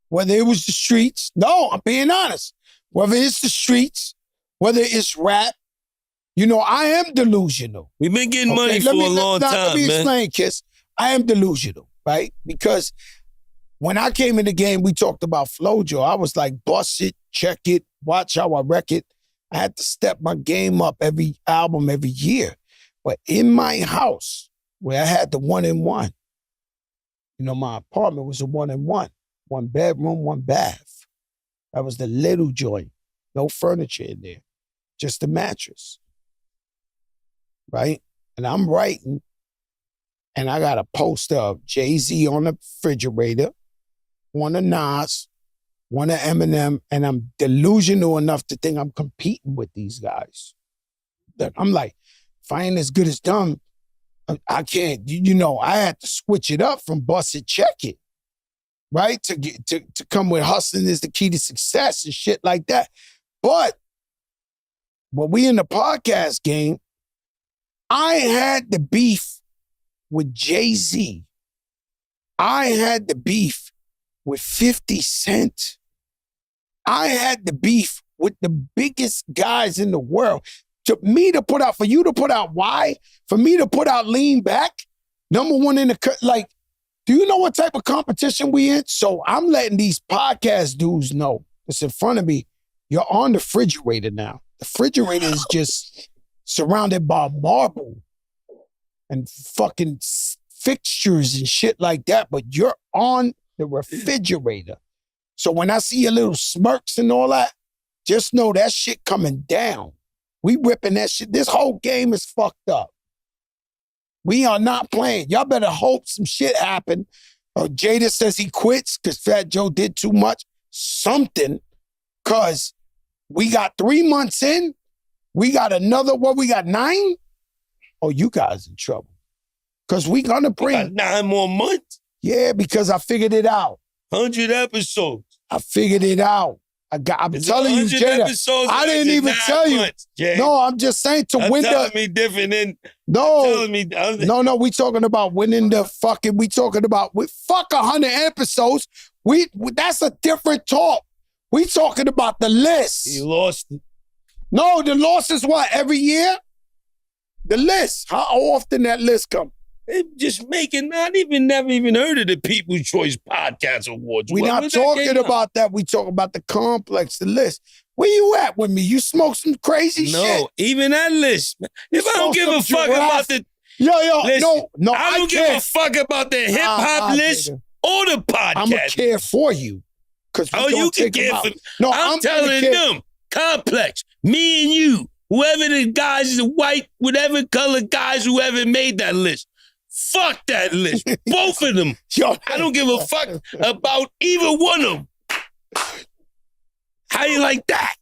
whether it was the streets, no, I'm being honest, whether it's the streets, whether it's rap, I am delusional. We've been getting money for a long time, Let me man. explain, Kiss. I am delusional, right? Because when I came in the game, we talked about Flojo. I was like, bust it, check it, watch how I wreck it. I had to step my game up every album, every year. But in my house, where I had the 1-in-1, my apartment was a 1-in-1. 1 bedroom, 1 bath. That was the little joint. No furniture in there. Just a mattress. Right? And I'm writing, and I got a poster of Jay-Z on the refrigerator, one of Nas, one of Eminem, and I'm delusional enough to think I'm competing with these guys. I'm like, if I ain't as good as them, I can't, I had to switch it up from bust it, check it, right? To come with hustling is the key to success and shit like that. But when we in the podcast game, I had the beef with Jay-Z. I had the beef with 50 Cent. I had the beef with the biggest guys in the world. For you to put out Why? For me to put out Lean Back, number one in the, like, do you know what type of competition we in? So I'm letting these podcast dudes know that's in front of me, you're on the refrigerator now. The refrigerator is just surrounded by marble and fucking fixtures and shit like that, but you're on the refrigerator. So when I see your little smirks and all that, just know that shit coming down. We ripping that shit. This whole game is fucked up. We are not playing. Y'all better hope some shit happen. Jada says he quits because Fat Joe did too much. Something, because we got 3 months in. We got another, we got 9? Oh, you guys in trouble. Because we gonna bring. We got 9 more months. Yeah, because I figured it out. 100 episodes. I figured it out. I'm telling you, Jada. I didn't even tell you. Months, no, I'm just saying to win the. Me different than. No, no. We talking about winning the fucking. We talking about fuck 100 episodes. That's a different talk. We talking about the list. You lost it. No, the loss is what, every year? The list. How often that list come? They just making, never even heard of the People's Choice Podcast Awards. We're not talking about that. We talking about the complex, the list. Where you at with me? You smoke some crazy shit? No, even that list. If I don't give a fuck about the, Listen, no, I don't give a fuck about the hip hop list or the podcast. I'm gonna care for you. Oh, you can care for me. No, I'm telling them, Complex, me and you, whoever the guys, the white, whatever color guys, whoever made that list. Fuck that list. Both of them. I don't give a fuck about either one of them. How you like that?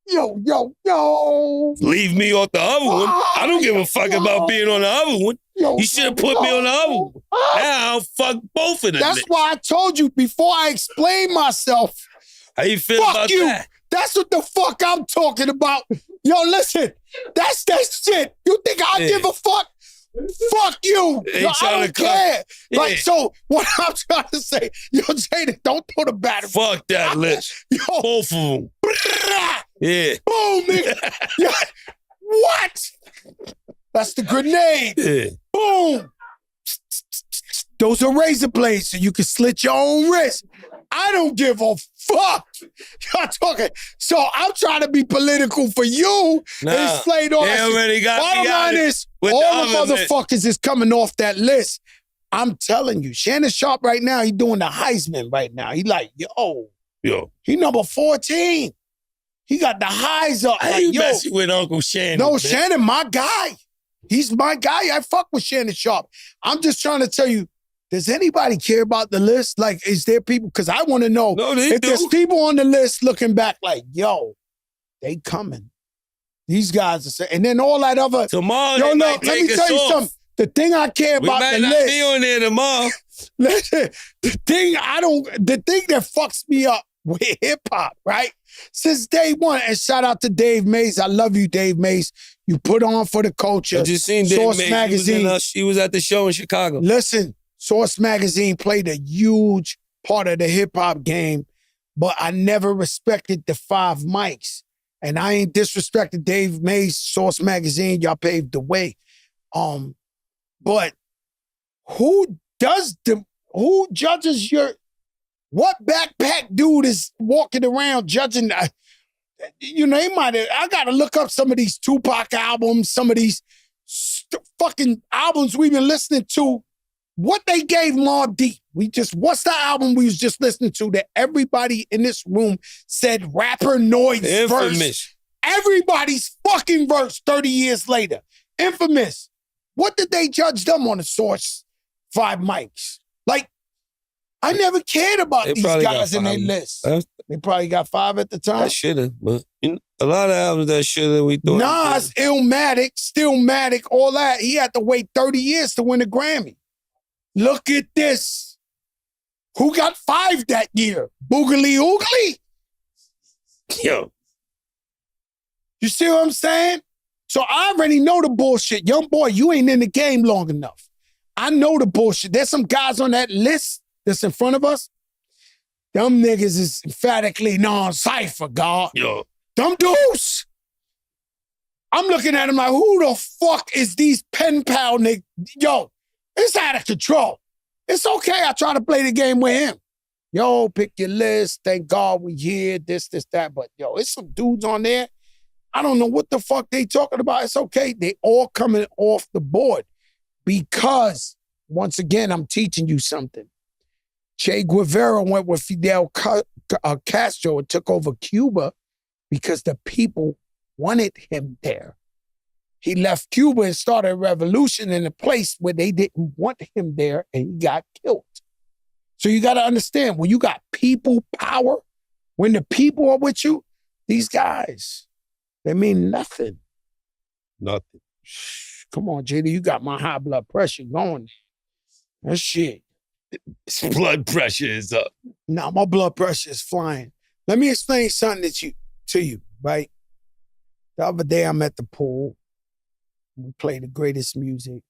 Yo. Leave me off the other one. I don't give a fuck about being on the other one. You should have put me on the other one. Now I'll fuck both of them. That's why I told you before I explained myself. How you feel about that? That's what the fuck I'm talking about. Yo, listen. That's that shit. You think I give a fuck? Fuck you. Yo, I don't care. Yeah. Like, so what I'm trying to say, yo, Jada, don't throw the battery. Fuck that list. Yo. Both of them. Yeah. Boom, nigga. Yeah. What? That's the grenade. Yeah. Boom. Those are razor blades so you can slit your own wrist. I don't give a fuck. Y'all talking. So I'm trying to be political for you and explain all that. Already got bottom line is, all the motherfuckers is coming off that list. I'm telling you, Shannon Sharp right now, he doing the Heisman right now. He like, yo. He number 14. He got the highs up. How you messing with Uncle Shannon? No, man? Shannon, my guy. He's my guy. I fuck with Shannon Sharp. I'm just trying to tell you, does anybody care about the list? Like, is there people? Because I want to know if there's people on the list looking back like, yo, they coming. These guys are saying, and then all that other. Tomorrow, yo, look, let me tell you something. The thing I care about the list. We might not be on there tomorrow. Listen, the thing that fucks me up with hip hop, right? Since day one, and shout out to Dave Mays. I love you, Dave Mays. You put on for the culture. I just seen Dave Source Mays. Magazine. He was at the show in Chicago. Listen, Source Magazine played a huge part of the hip hop game, but I never respected the 5 mics. And I ain't disrespected Dave Mays, Source Magazine. Y'all paved the way. But who judges what backpack dude is walking around judging? You know, I got to look up some of these Tupac albums, some of these fucking albums we've been listening to. What they gave Mobb Deep. What's the album we was just listening to that everybody in this room said rapper Noise verse? Everybody's fucking verse 30 years later. Infamous. What did they judge them on the Source 5 mics? Like, I never cared about these guys in their list. They probably got 5 at the time. I should have, but a lot of albums that should have, we thought. Nas, Illmatic, Stillmatic, all that. He had to wait 30 years to win a Grammy. Look at this. Who got 5 that year? Boogly Oogly? Yo. You see what I'm saying? So I already know the bullshit. Young boy, you ain't in the game long enough. I know the bullshit. There's some guys on that list that's in front of us. Them niggas is emphatically non-cypher, God. Yo. Them dudes. I'm looking at them like, who the fuck is these pen pal niggas? Yo, it's out of control. It's okay. I try to play the game with him. Yo, pick your list. Thank God we here. This, that. But yo, it's some dudes on there. I don't know what the fuck they talking about. It's okay. They all coming off the board because, once again, I'm teaching you something. Che Guevara went with Fidel Castro and took over Cuba because the people wanted him there. He left Cuba and started a revolution in a place where they didn't want him there, and he got killed. So you got to understand, when you got people power, when the people are with you, these guys, they mean nothing. Nothing. Come on, JD, you got my high blood pressure going. That shit. Blood pressure is up. No, my blood pressure is flying. Let me explain something to you, right? The other day I'm at the pool. We play the greatest music.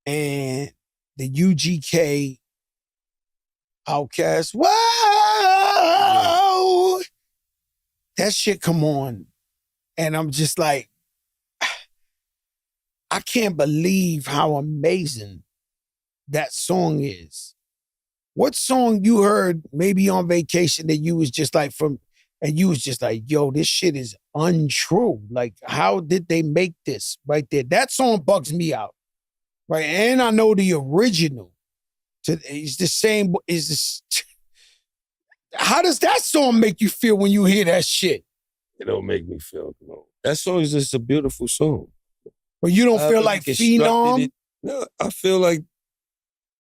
And the UGK Outcast, whoa! That shit come on. And I'm just like, I can't believe how amazing that song is. What song you heard maybe on vacation that you was just like from, And you was just like, yo, this shit is untrue. Like, how did they make this right there? That song bugs me out. Right. And I know the original. It's the same. Is this? How does that song make you feel when you hear that shit? It don't make me feel no. That song is just a beautiful song. But you don't feel like Phenom? No, I feel like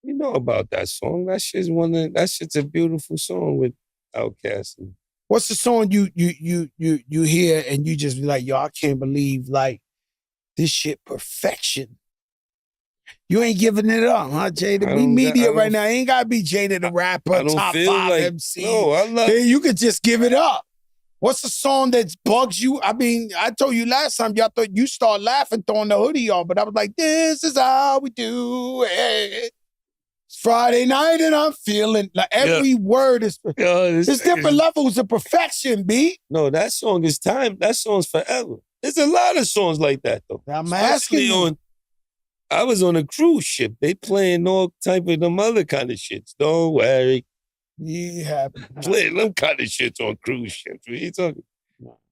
you know about that song. That shit's a beautiful song with Outkast. What's the song you hear and you just be like, yo, I can't believe like this shit perfection. You ain't giving it up, huh, Jada? We media right now. Ain't gotta be Jada the rapper, top 5 like, MC. No, I love it. You could just give it up. What's the song that bugs you? I mean, I told you last time, y'all thought you start laughing throwing the hoodie on, but I was like, this is how we do it. It's Friday night and I'm feeling like every word is there's different levels of perfection, B. No, that song is time. That song's forever. There's a lot of songs like that though. I'm asking you. I was on a cruise ship. They playing all type of them other kind of shits. Don't worry. Yeah. Playing them kind of shits on cruise ships. What are you talking?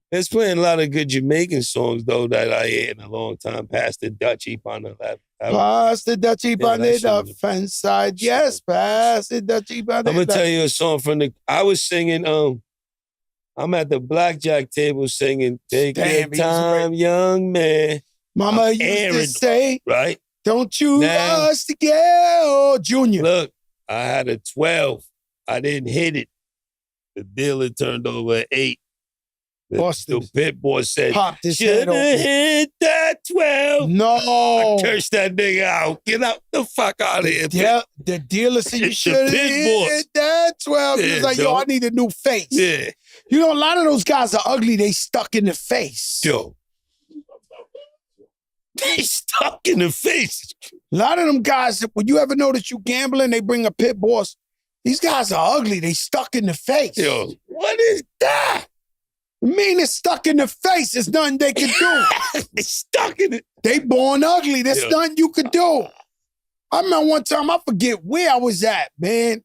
There's playing a lot of good Jamaican songs though that I hear in a long time. Pass the Dutch Eep on the left. Pass the Dutch Eep on the fence side. Yes, pass the Dutch Eep on the I'm gonna tell you a song I was singing, I'm at the blackjack table singing, take your time, young man. Mama used to say, right? Don't you rush to get Junior. Look, I had a 12. I didn't hit it. The dealer turned over an 8. The pit boy said, should've hit that 12. No. I cursed that nigga out. Get out the fuck out of here. The dealer said, you should've hit that 12. He was like, yo, I need a new face. Yeah. You know, a lot of those guys are ugly. They stuck in the face. Yo. They stuck in the face. A lot of them guys, when you ever notice you gambling, they bring a pit boss. These guys are ugly. They stuck in the face. Yo, what is that? I mean, it's stuck in the face. There's nothing they can do. They stuck in it. They born ugly. There's nothing you could do. I remember one time, I forget where I was at, man.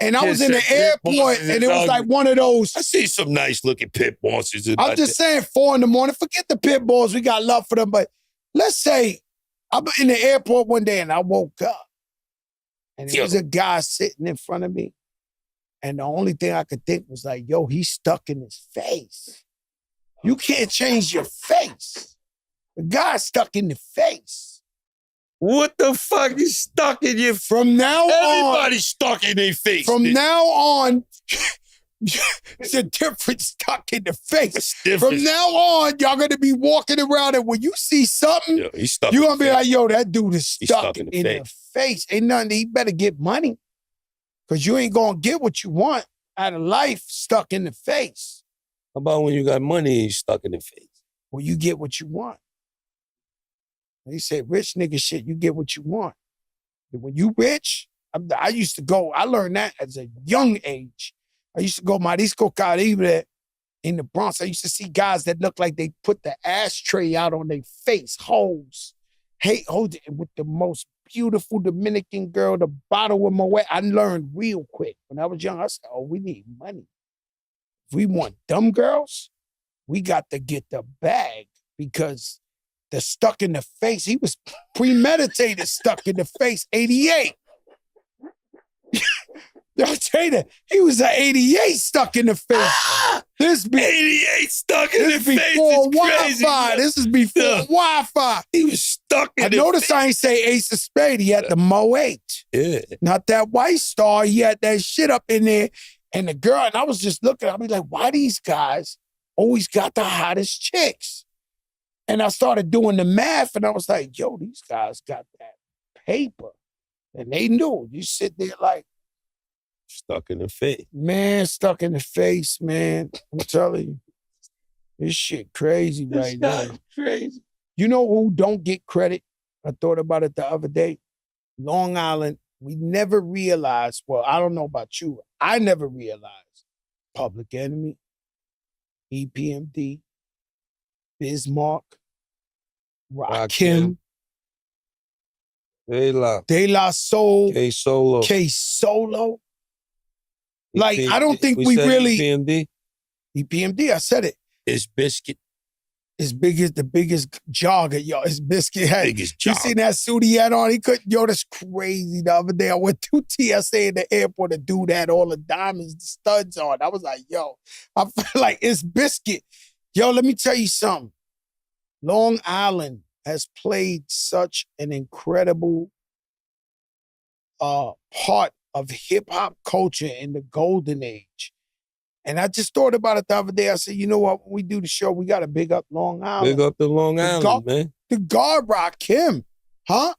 And I was in the airport, and it was like one of those. I see some nice looking pit bosses. I'm just saying, 4 in the morning. Forget the pit bulls. We got love for them. But let's say I'm in the airport one day and I woke up. And there was a guy sitting in front of me. And the only thing I could think was like, yo, he's stuck in his face. You can't change your face. The guy's stuck in the face. What the fuck is stuck in your face? From now on. Everybody's stuck in their face. From now on, it's a different stuck in the face. From now on, y'all going to be walking around and when you see something, you're going to be like, yo, that dude is stuck in the face. Ain't nothing. He better get money because you ain't going to get what you want out of life stuck in the face. How about when you got money and you stuck in the face? Well, you get what you want. They said, rich nigga shit, you get what you want. And when you rich, I used to go, I learned that as a young age. I used to go Marisco Caribe in the Bronx. I used to see guys that looked like they put the ashtray out on their face, hoes. Hey, hold it with the most beautiful Dominican girl, the bottle of Moet. I learned real quick. When I was young, I said, oh, we need money. If we want dumb girls, we got to get the bag because the stuck in the face, he was premeditated stuck in the face, 88. I'll tell you that. He was an 88 stuck in the face. This be 88 stuck in the face. Before Wi-Fi. This is before Wi-Fi. He was stuck in the face. I noticed I ain't say Ace of Spades. He had the Moet. Yeah. Not that White Star. He had that shit up in there. And the girl, and I was just looking, I'd be like, why these guys always got the hottest chicks? And I started doing the math, and I was like, yo, these guys got that paper. And they knew. You sit there like, stuck in the face. Man, stuck in the face, man. I'm telling you. This shit crazy right now. Crazy. You know who don't get credit? I thought about it the other day. Long Island, we never realized, well, I don't know about you. I never realized Public Enemy, EPMD, Bismarck, Rakim, De La Soul, K-Solo. K-Solo. Like, I don't think we really... EPMD? EPMD, I said it. It's Biscuit. As big as the biggest jogger, yo. His Biscuit had. Biggest You jogger. seen that suit he had on? He couldn't, yo, that's crazy. The other day I went to TSA in the airport, a dude had all the diamonds, the studs on. I was like, yo, I feel like it's Biscuit. Yo, let me tell you something. Long Island has played such an incredible part of hip-hop culture in the golden age. And I just thought about it the other day. I said, you know what? When we do the show, we got to big up Long Island. Big up the Long Island, man. The guard rock him, huh?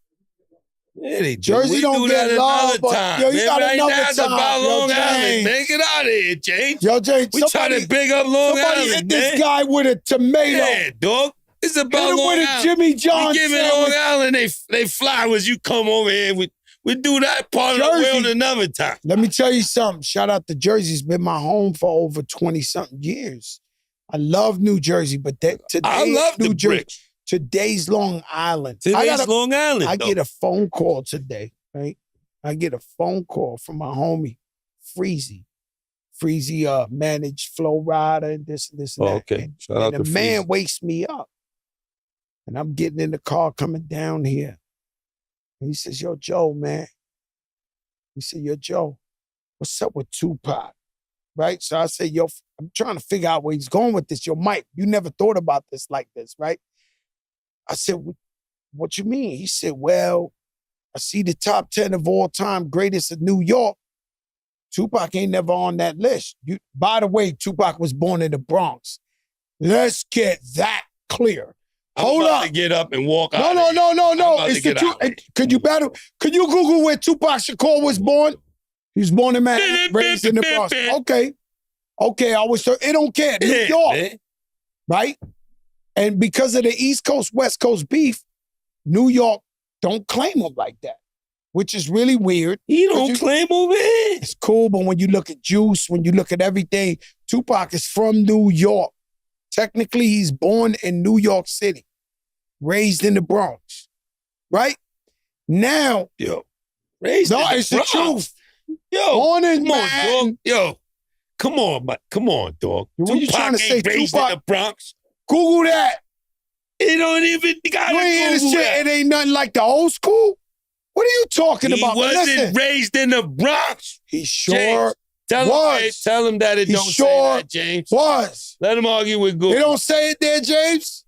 Yeah, they do. Jersey We don't do get that love, another but time. yo, you man. got Right another now, it's time. about Yo, Long Island. James. Man, get out of here, James. Yo, James, We trying to big up Long somebody Island, hit this man. guy with a tomato. Yeah, dog. It's Hit about him Long with a Island. Jimmy John We giving sandwich. Long Island they flowers. You come over here. We do that part of the Jersey. world another time. Let me tell you something. Shout out to Jersey. It's been my home for over 20-something years. I love New Jersey, but today, I love New the Jersey, bricks. today's Long Island. Today's Long Island, I though. get a phone call today, right? I get a phone call from my homie, Freezy. Freezy managed Flow Rider and this and this and that. Okay. And, Shout out and to the man Freezy. wakes me up. And I'm getting in the car coming down here. And he says, yo, Joe, man. He said, yo, Joe, what's up with Tupac? Right? So I said, yo, I'm trying to figure out where he's going with this. Yo, Mike, you never thought about this like this, right? I said, what you mean? He said, well, I see the top 10 of all time greatest of New York. Tupac ain't never on that list. By the way, Tupac was born in the Bronx. Let's get that clear. Hold I'm about up. to get up and walk out. No. I'm about to It's get out. Could you battle? Could you Google where Tupac Shakur was born? He was born in Manhattan, raised in the Bronx. Okay. I was it don't care. New Yeah, York, man. right? And because of the East Coast, West Coast beef, New York don't claim him like that, which is really weird. He don't claim over here. It's cool, but when you look at Juice, when you look at everything, Tupac is from New York. Technically, he's born in New York City, raised in the Bronx, right? Now, Yo, raised in the it's the Bronx. truth. Yo, Born in come on, Manhattan. dog. Yo, come on, man. Come on, dog. What you trying to say, ain't raised Tupac? in the Bronx. Google that. He don't even gotta You ain't hear this Google shit. that. It ain't nothing like the old school. What are you talking He about? wasn't Listen, raised in the Bronx. he sure James, tell him that it He don't sure say that, James. was. Let him argue with Google. They don't say it there, James.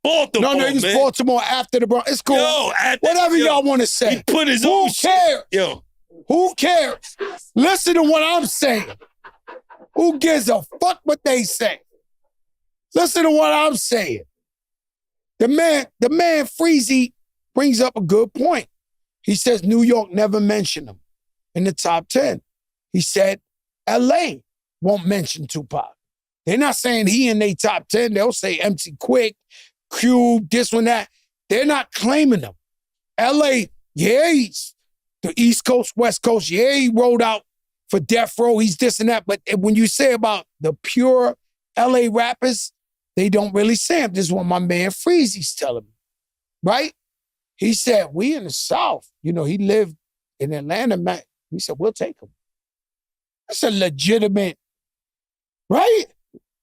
Baltimore, No, it's man. Baltimore after the Bronx. It's cool. Yo, Whatever y'all want to say. He put his Who own cares? shit. Yo, Who cares? Listen to what I'm saying. Who gives a fuck what they say? Listen to what I'm saying. The man Freezy brings up a good point. He says New York never mentioned him in the top 10. He said LA won't mention Tupac. They're not saying he in their top 10. They'll say MC Quick, Cube, this one, that. They're not claiming him. LA, yeah, he's the East Coast, West Coast, yeah, he rolled out for Death Row, he's this and that. But when you say about the pure LA rappers, they don't really say him. This is what my man Freezy's telling me, right? He said, we in the South, he lived in Atlanta, man. He said, we'll take him. That's a legitimate, right?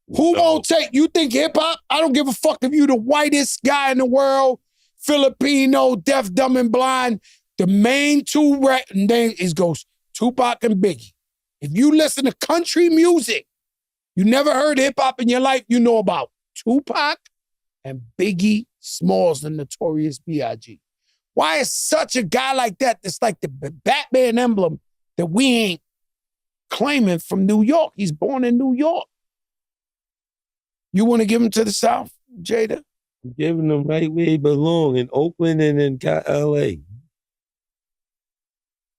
Who won't take, you think hip hop? I don't give a fuck if you the whitest guy in the world, Filipino, deaf, dumb, and blind. The main two names goes Tupac and Biggie. If you listen to country music, you never heard hip hop in your life, you know about Tupac and Biggie Smalls, the Notorious B.I.G. Why is such a guy like that that's like the Batman emblem that we ain't claiming from New York? He's born in New York. You want to give him to the South, Jada? I'm giving him right where he belong, in Oakland and in L.A.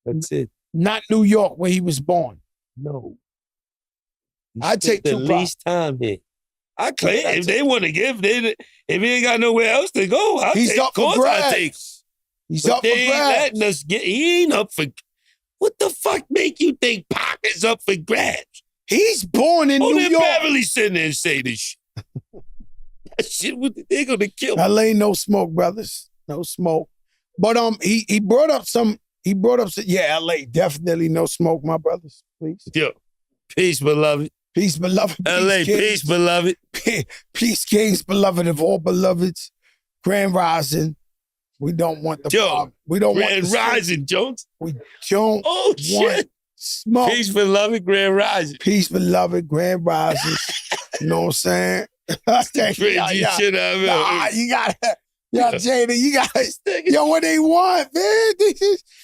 That's it. Not New York, where he was born. No. I'd take the Tupac. least time here. I claim if they want to give, if he ain't got nowhere else to go, He's up for grabs. He's up for They grabs. ain't letting us get. He ain't up for. What the fuck make you think Pac is up for grabs? He's born in New York. Beverly sitting there and say this shit. That shit, they're gonna kill me. LA, no smoke, brothers. No smoke. But he brought up some. He brought up some. Yeah, LA, definitely no smoke, my brothers. Please. Yo, peace, beloved. Peace, beloved. LA, peace, beloved. Peace, kings, beloved of all beloveds. Grand Rising. We don't want the Yo, we don't want Grand the smoke. Rising, Jones. We don't Oh, want shit. smoke. Peace, beloved, Grand Rising. Peace, beloved. Grand Rising. You know what I'm saying? Crazy shit out Nah, of you gotta, Jada, you gotta, yo, what they want, man?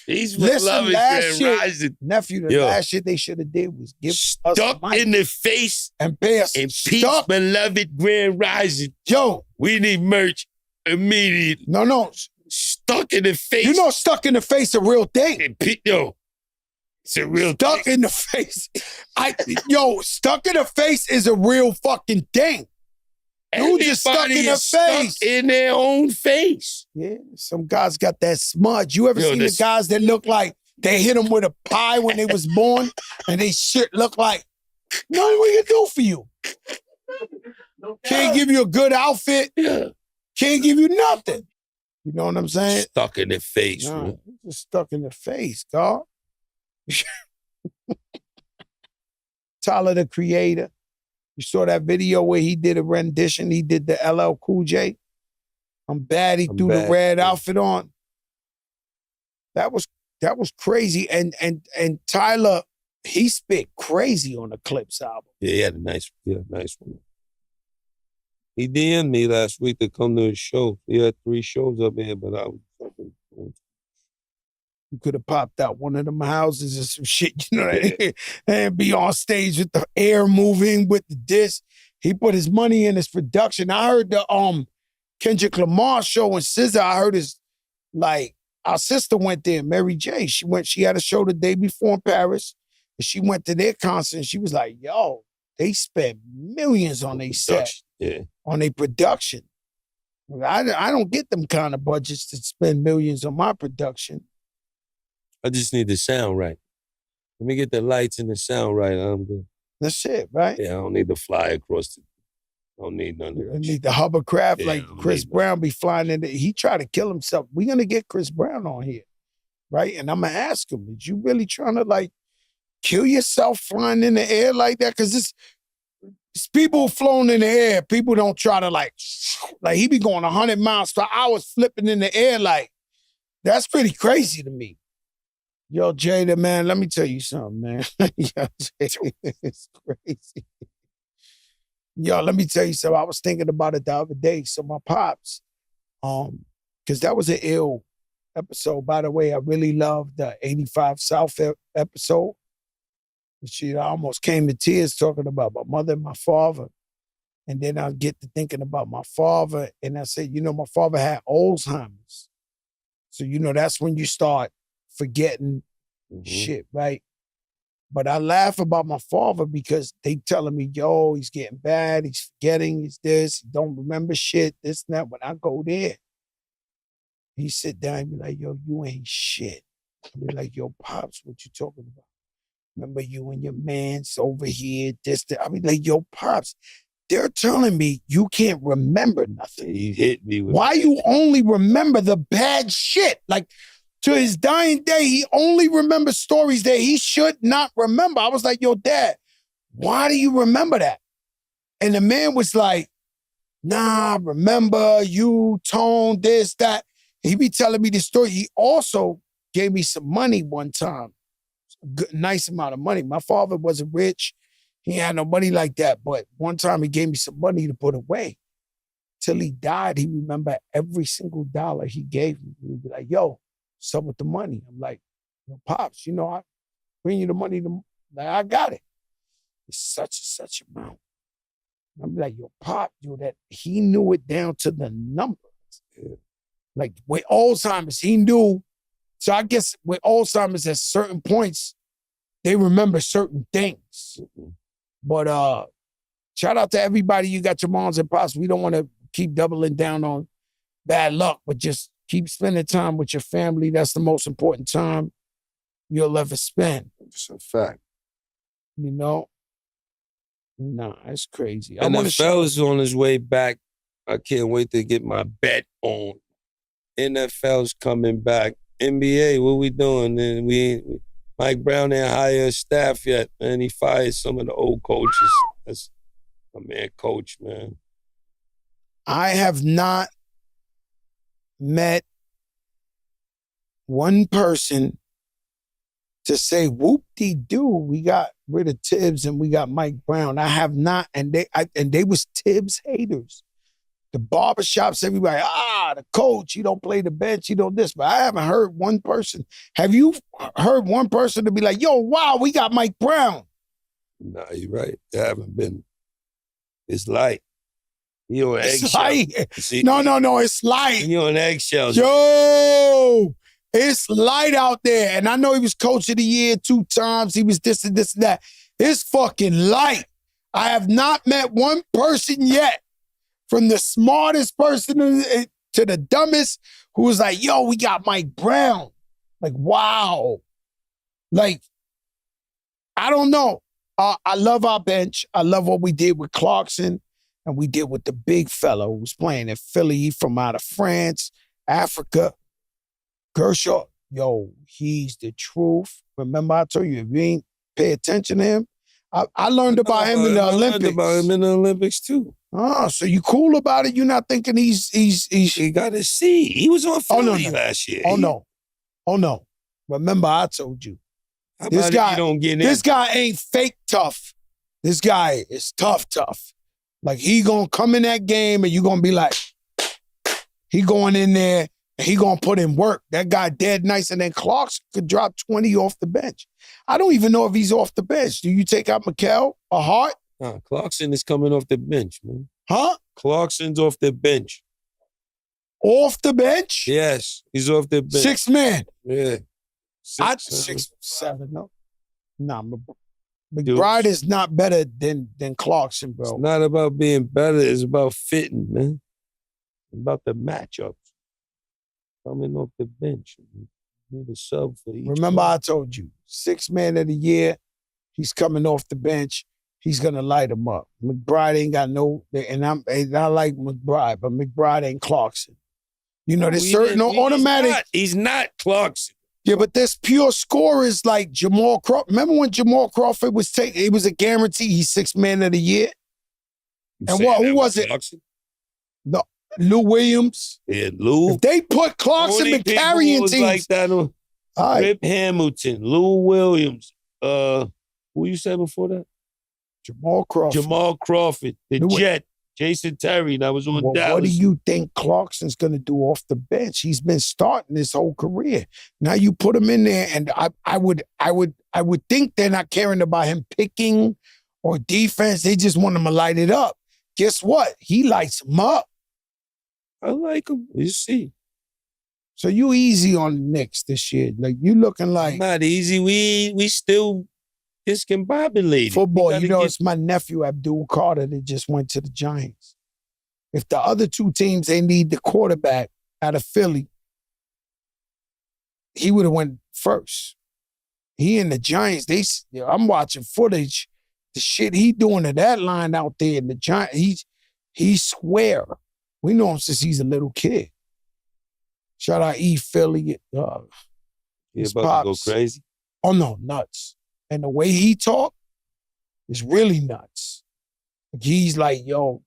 Peace, Listen, beloved, last Grand shit, Rising. nephew, the Yo. last shit they should have did was give us Stuck a mic in the face and pay us. and peace, Stuck. beloved, Grand Rising. Yo, We need merch immediately. no. Stuck in the face. You know, stuck in the face a real thing. and yo, it's a real Stuck thing. in the face. Stuck in the face is a real fucking thing. You just stuck in Everybody the is stuck face. in their own face. Yeah, some guys got that smudge. You ever Yo, seen the guys that look like they hit them with a pie when they was born and they shit look like, nothing we can do for you. Can't give you a good outfit. Yeah. Can't give you nothing. You know what I'm saying? Stuck in the face, Nah, man. just stuck in the face, dog. Tyler, the Creator. You saw that video where he did a rendition. He did the LL Cool J. I'm bad. He threw the red outfit on. That was crazy. And Tyler, he spit crazy on the Clips album. Yeah, he had a nice one. He DM'd me last week to come to his show. He had 3 shows up here, but I was fucking. You could have popped out one of them houses or some shit, you know what I mean? And be on stage with the air moving with the disc. He put his money in his production. I heard the Kendrick Lamar show in SZA. I heard his, like, our sister went there, Mary J. She had a show the day before in Paris. And she went to their concert and she was like, yo, they spent millions on their set, on their production. I don't get them kind of budgets to spend millions on my production. I just need the sound right. Let me get the lights and the sound right. I'm good. That's it, right? Yeah, I don't need to fly across I don't need none of that. I need the hovercraft Yeah, like Chris Brown be flying in. He tried to kill himself. We're going to get Chris Brown on here, right? And I'm going to ask him, did you really trying to like kill yourself flying in the air like that? Because it's people flown in the air. People don't try to like he be going 100 miles per hour flipping in the air like, that's pretty crazy to me. Yo, Jada, man, let me tell you something, man. Yo, Jada, it's crazy. Yo, let me tell you something. I was thinking about it the other day. So my pops, because that was an ill episode. By the way, I really loved the 85 South episode. I almost came to tears talking about my mother and my father. And then I get to thinking about my father. And I said, my father had Alzheimer's. So, that's when you start forgetting shit, right? But I laugh about my father because they telling me, yo, he's getting bad, he's forgetting, he's this, he don't remember shit, this and that. When I go there, he sit down and be like, yo, you ain't shit. I be like, yo, Pops, what you talking about? Remember you and your mans over here, this, that. I be like, yo, Pops, they're telling me you can't remember nothing. He hit me with why that. You only remember the bad shit? Like, to his dying day, he only remembers stories that he should not remember. I was like, yo, Dad, why do you remember that? And the man was like, nah, remember you, Tone, this, that. He be telling me this story. He also gave me some money one time, a nice amount of money. My father wasn't rich. He had no money like that. But one time he gave me some money to put away. Till he died, he remembered every single dollar he gave me. He would be like, yo, what's up with the money? I'm like, yo, Pops, I bring you the money. Like, I got it. It's such amount. I'm like, yo, Pop, that he knew it down to the numbers. Yeah. Like with Alzheimer's, he knew. So I guess with Alzheimer's, at certain points, they remember certain things. Mm-hmm. But shout out to everybody. You got your moms and pops. We don't want to keep doubling down on bad luck, but just keep spending time with your family. That's the most important time you'll ever spend. It's a fact. Nah, it's crazy. NFL is on his way back. I can't wait to get my bet on. NFL's coming back. NBA, what we doing? Then Mike Brown didn't hire a staff yet, man. He fired some of the old coaches. That's a man coach, man. I have not met one person to say, whoop-de-doo, we got rid of Tibbs and we got Mike Brown. I have not, and they was Tibbs haters. The barbershops, everybody, the coach, you don't play the bench, you don't this. But I haven't heard one person. Have you heard one person to be like, yo, wow, we got Mike Brown? Nah, you're right. There haven't been. It's light. You on eggshells. No, it's light. You on eggshells. Yo, it's light out there. And I know he was coach of the year 2 times. He was this and this and that. It's fucking light. I have not met one person yet, from the smartest person to the dumbest, who was like, yo, we got Mike Brown. Like, wow. Like, I don't know. I love our bench. I love what we did with Clarkson and we did with the big fella who was playing in Philly from out of France, Africa. Kershaw, yo, he's the truth. Remember I told you, if you ain't pay attention to him, I learned about him in the Olympics. I learned about him in the Olympics too. Oh, so you cool about it? You're not thinking he's He got a C. He was on Philly last year. Oh no. Remember I told you. How This about guy, if you don't get in? this guy ain't fake tough. This guy is tough. Like he gonna come in that game and you gonna be like, he going in there and he gonna put in work. That guy dead nice, and then Clarkson could drop 20 off the bench. I don't even know if he's off the bench. Do you take out McHale or Hart? Nah, Clarkson is coming off the bench, man. Huh? Clarkson's off the bench. Off the bench? Yes, he's off the bench. 6 man. Yeah. 6, 7, no. Nah, McBride is not better than Clarkson, bro. It's not about being better. It's about fitting, man. It's about the matchups. Coming off the bench. You need a sub for each. Remember I told you, 6 man of the year, he's coming off the bench. He's going to light him up. McBride ain't got no, and I like McBride, but McBride ain't Clarkson. You know, there's certain automatic. He's not Clarkson. Yeah, but there's pure scorers like Jamal Crawford. Remember when Jamal Crawford was taken? It was a guarantee. He's 6 man of the year. And who was it? Clarkson? No, Lou Williams. Yeah, Lou. If they put Clarkson in carrying teams like that. All right. Rip Hamilton, Lou Williams. Who you said before that? Jamal Crawford. The Jet. Jason Terry, that was on Dallas. What do you think Clarkson's going to do off the bench? He's been starting his whole career. Now you put him in there, and I would think they're not caring about him picking or defense. They just want him to light it up. Guess what? He lights him up. I like him. You see. So you easy on the Knicks this year. Like you looking like not easy. We still discombobulated. Football, you know, it's my nephew Abdul Carter that just went to the Giants. If the other 2 teams, they need the quarterback out of Philly, he would have went first. He and the Giants, I'm watching footage. The shit he doing to that line out there in the Giants, he's square. We know him since he's a little kid. Shout out E. Philly. He's about to go crazy? Oh, no, nuts. And the way he talk is really nuts. He's like, yo,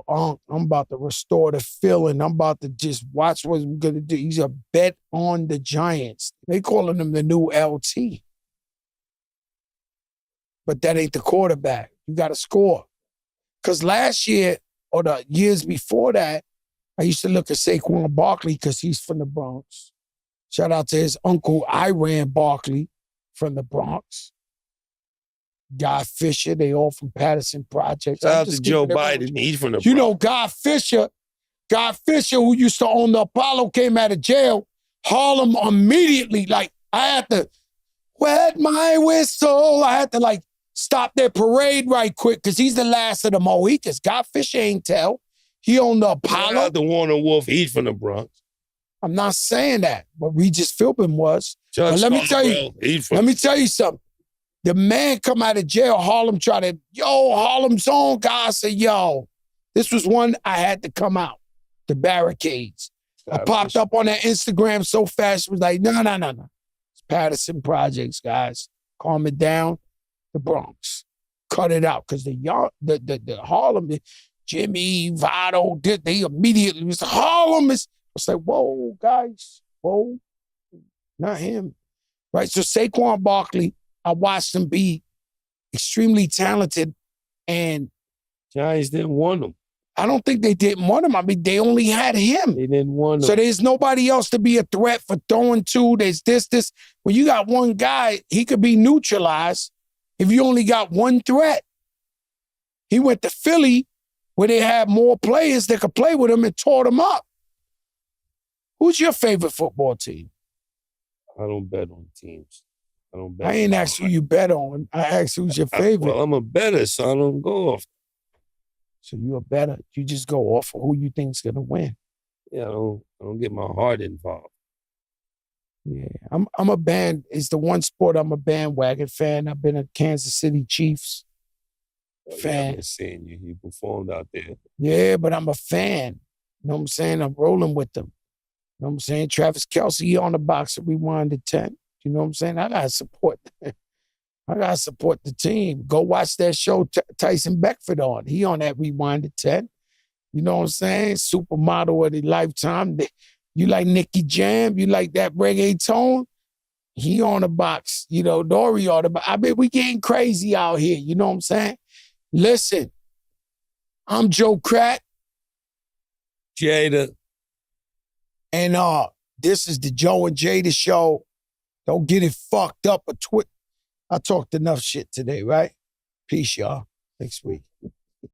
I'm about to restore the feeling. I'm about to just watch what we're going to do. He's a bet on the Giants. They calling him the new LT. But that ain't the quarterback. You got to score. Because last year, or the years before that, I used to look at Saquon Barkley because he's from the Bronx. Shout out to his uncle, Iran Barkley, from the Bronx. Guy Fisher, they all from Patterson Projects. Shout out to Joe Biden, he's from the Bronx. You know, Guy Fisher, who used to own the Apollo, came out of jail. Harlem immediately, like, I had to wet my whistle. I had to, stop their parade right quick because he's the last of the Mohicans. Guy Fisher ain't tell. He owned the Apollo. Shout out to Warner Wolf, he's from the Bronx. I'm not saying that, but Regis Philbin was. But let me tell you something. The man come out of jail, Harlem Harlem's own guy. I said, this was one I had to come out. The barricades. I popped up on that Instagram so fast, it was like, no. It's Patterson Projects, guys. Calm it down. The Bronx. Cut it out. Because the Harlem, Jimmy, Votto, they immediately was Harlem is. It's like, whoa, guys. Whoa. Not him. Right? So Saquon Barkley, I watched him be extremely talented, and Giants didn't want him. I don't think they didn't want him. I mean, they only had him. They didn't want him. So there's nobody else to be a threat for throwing to. There's this. When you got one guy, he could be neutralized if you only got one threat. He went to Philly where they had more players that could play with him and tore them up. Who's your favorite football team? I don't bet on teams. I ain't asked who you bet on. I asked who's your favorite. Well, I'm a bettor, so I don't go off. So you're a bettor. You just go off of who you think's gonna win. Yeah, I don't get my heart involved. Yeah, I'm a band. It's the one sport I'm a bandwagon fan. I've been a Kansas City Chiefs fan. I've been seeing you. You performed out there. Yeah, but I'm a fan. You know what I'm saying? I'm rolling with them. You know what I'm saying? Travis Kelce, he on the box of Rewind to 10. You know what I'm saying? I gotta support the team. Go watch that show Tyson Beckford on. He on that Rewind to 10. You know what I'm saying? Supermodel of the lifetime. You like Nicky Jam? You like that reggaeton? He on the box. You know, Dory on the box. I mean, we getting crazy out here. You know what I'm saying? Listen, I'm Joe Crack. Jada. And this is the Joe and Jada show. Don't get it fucked up. I talked enough shit today, right? Peace, y'all. Next week.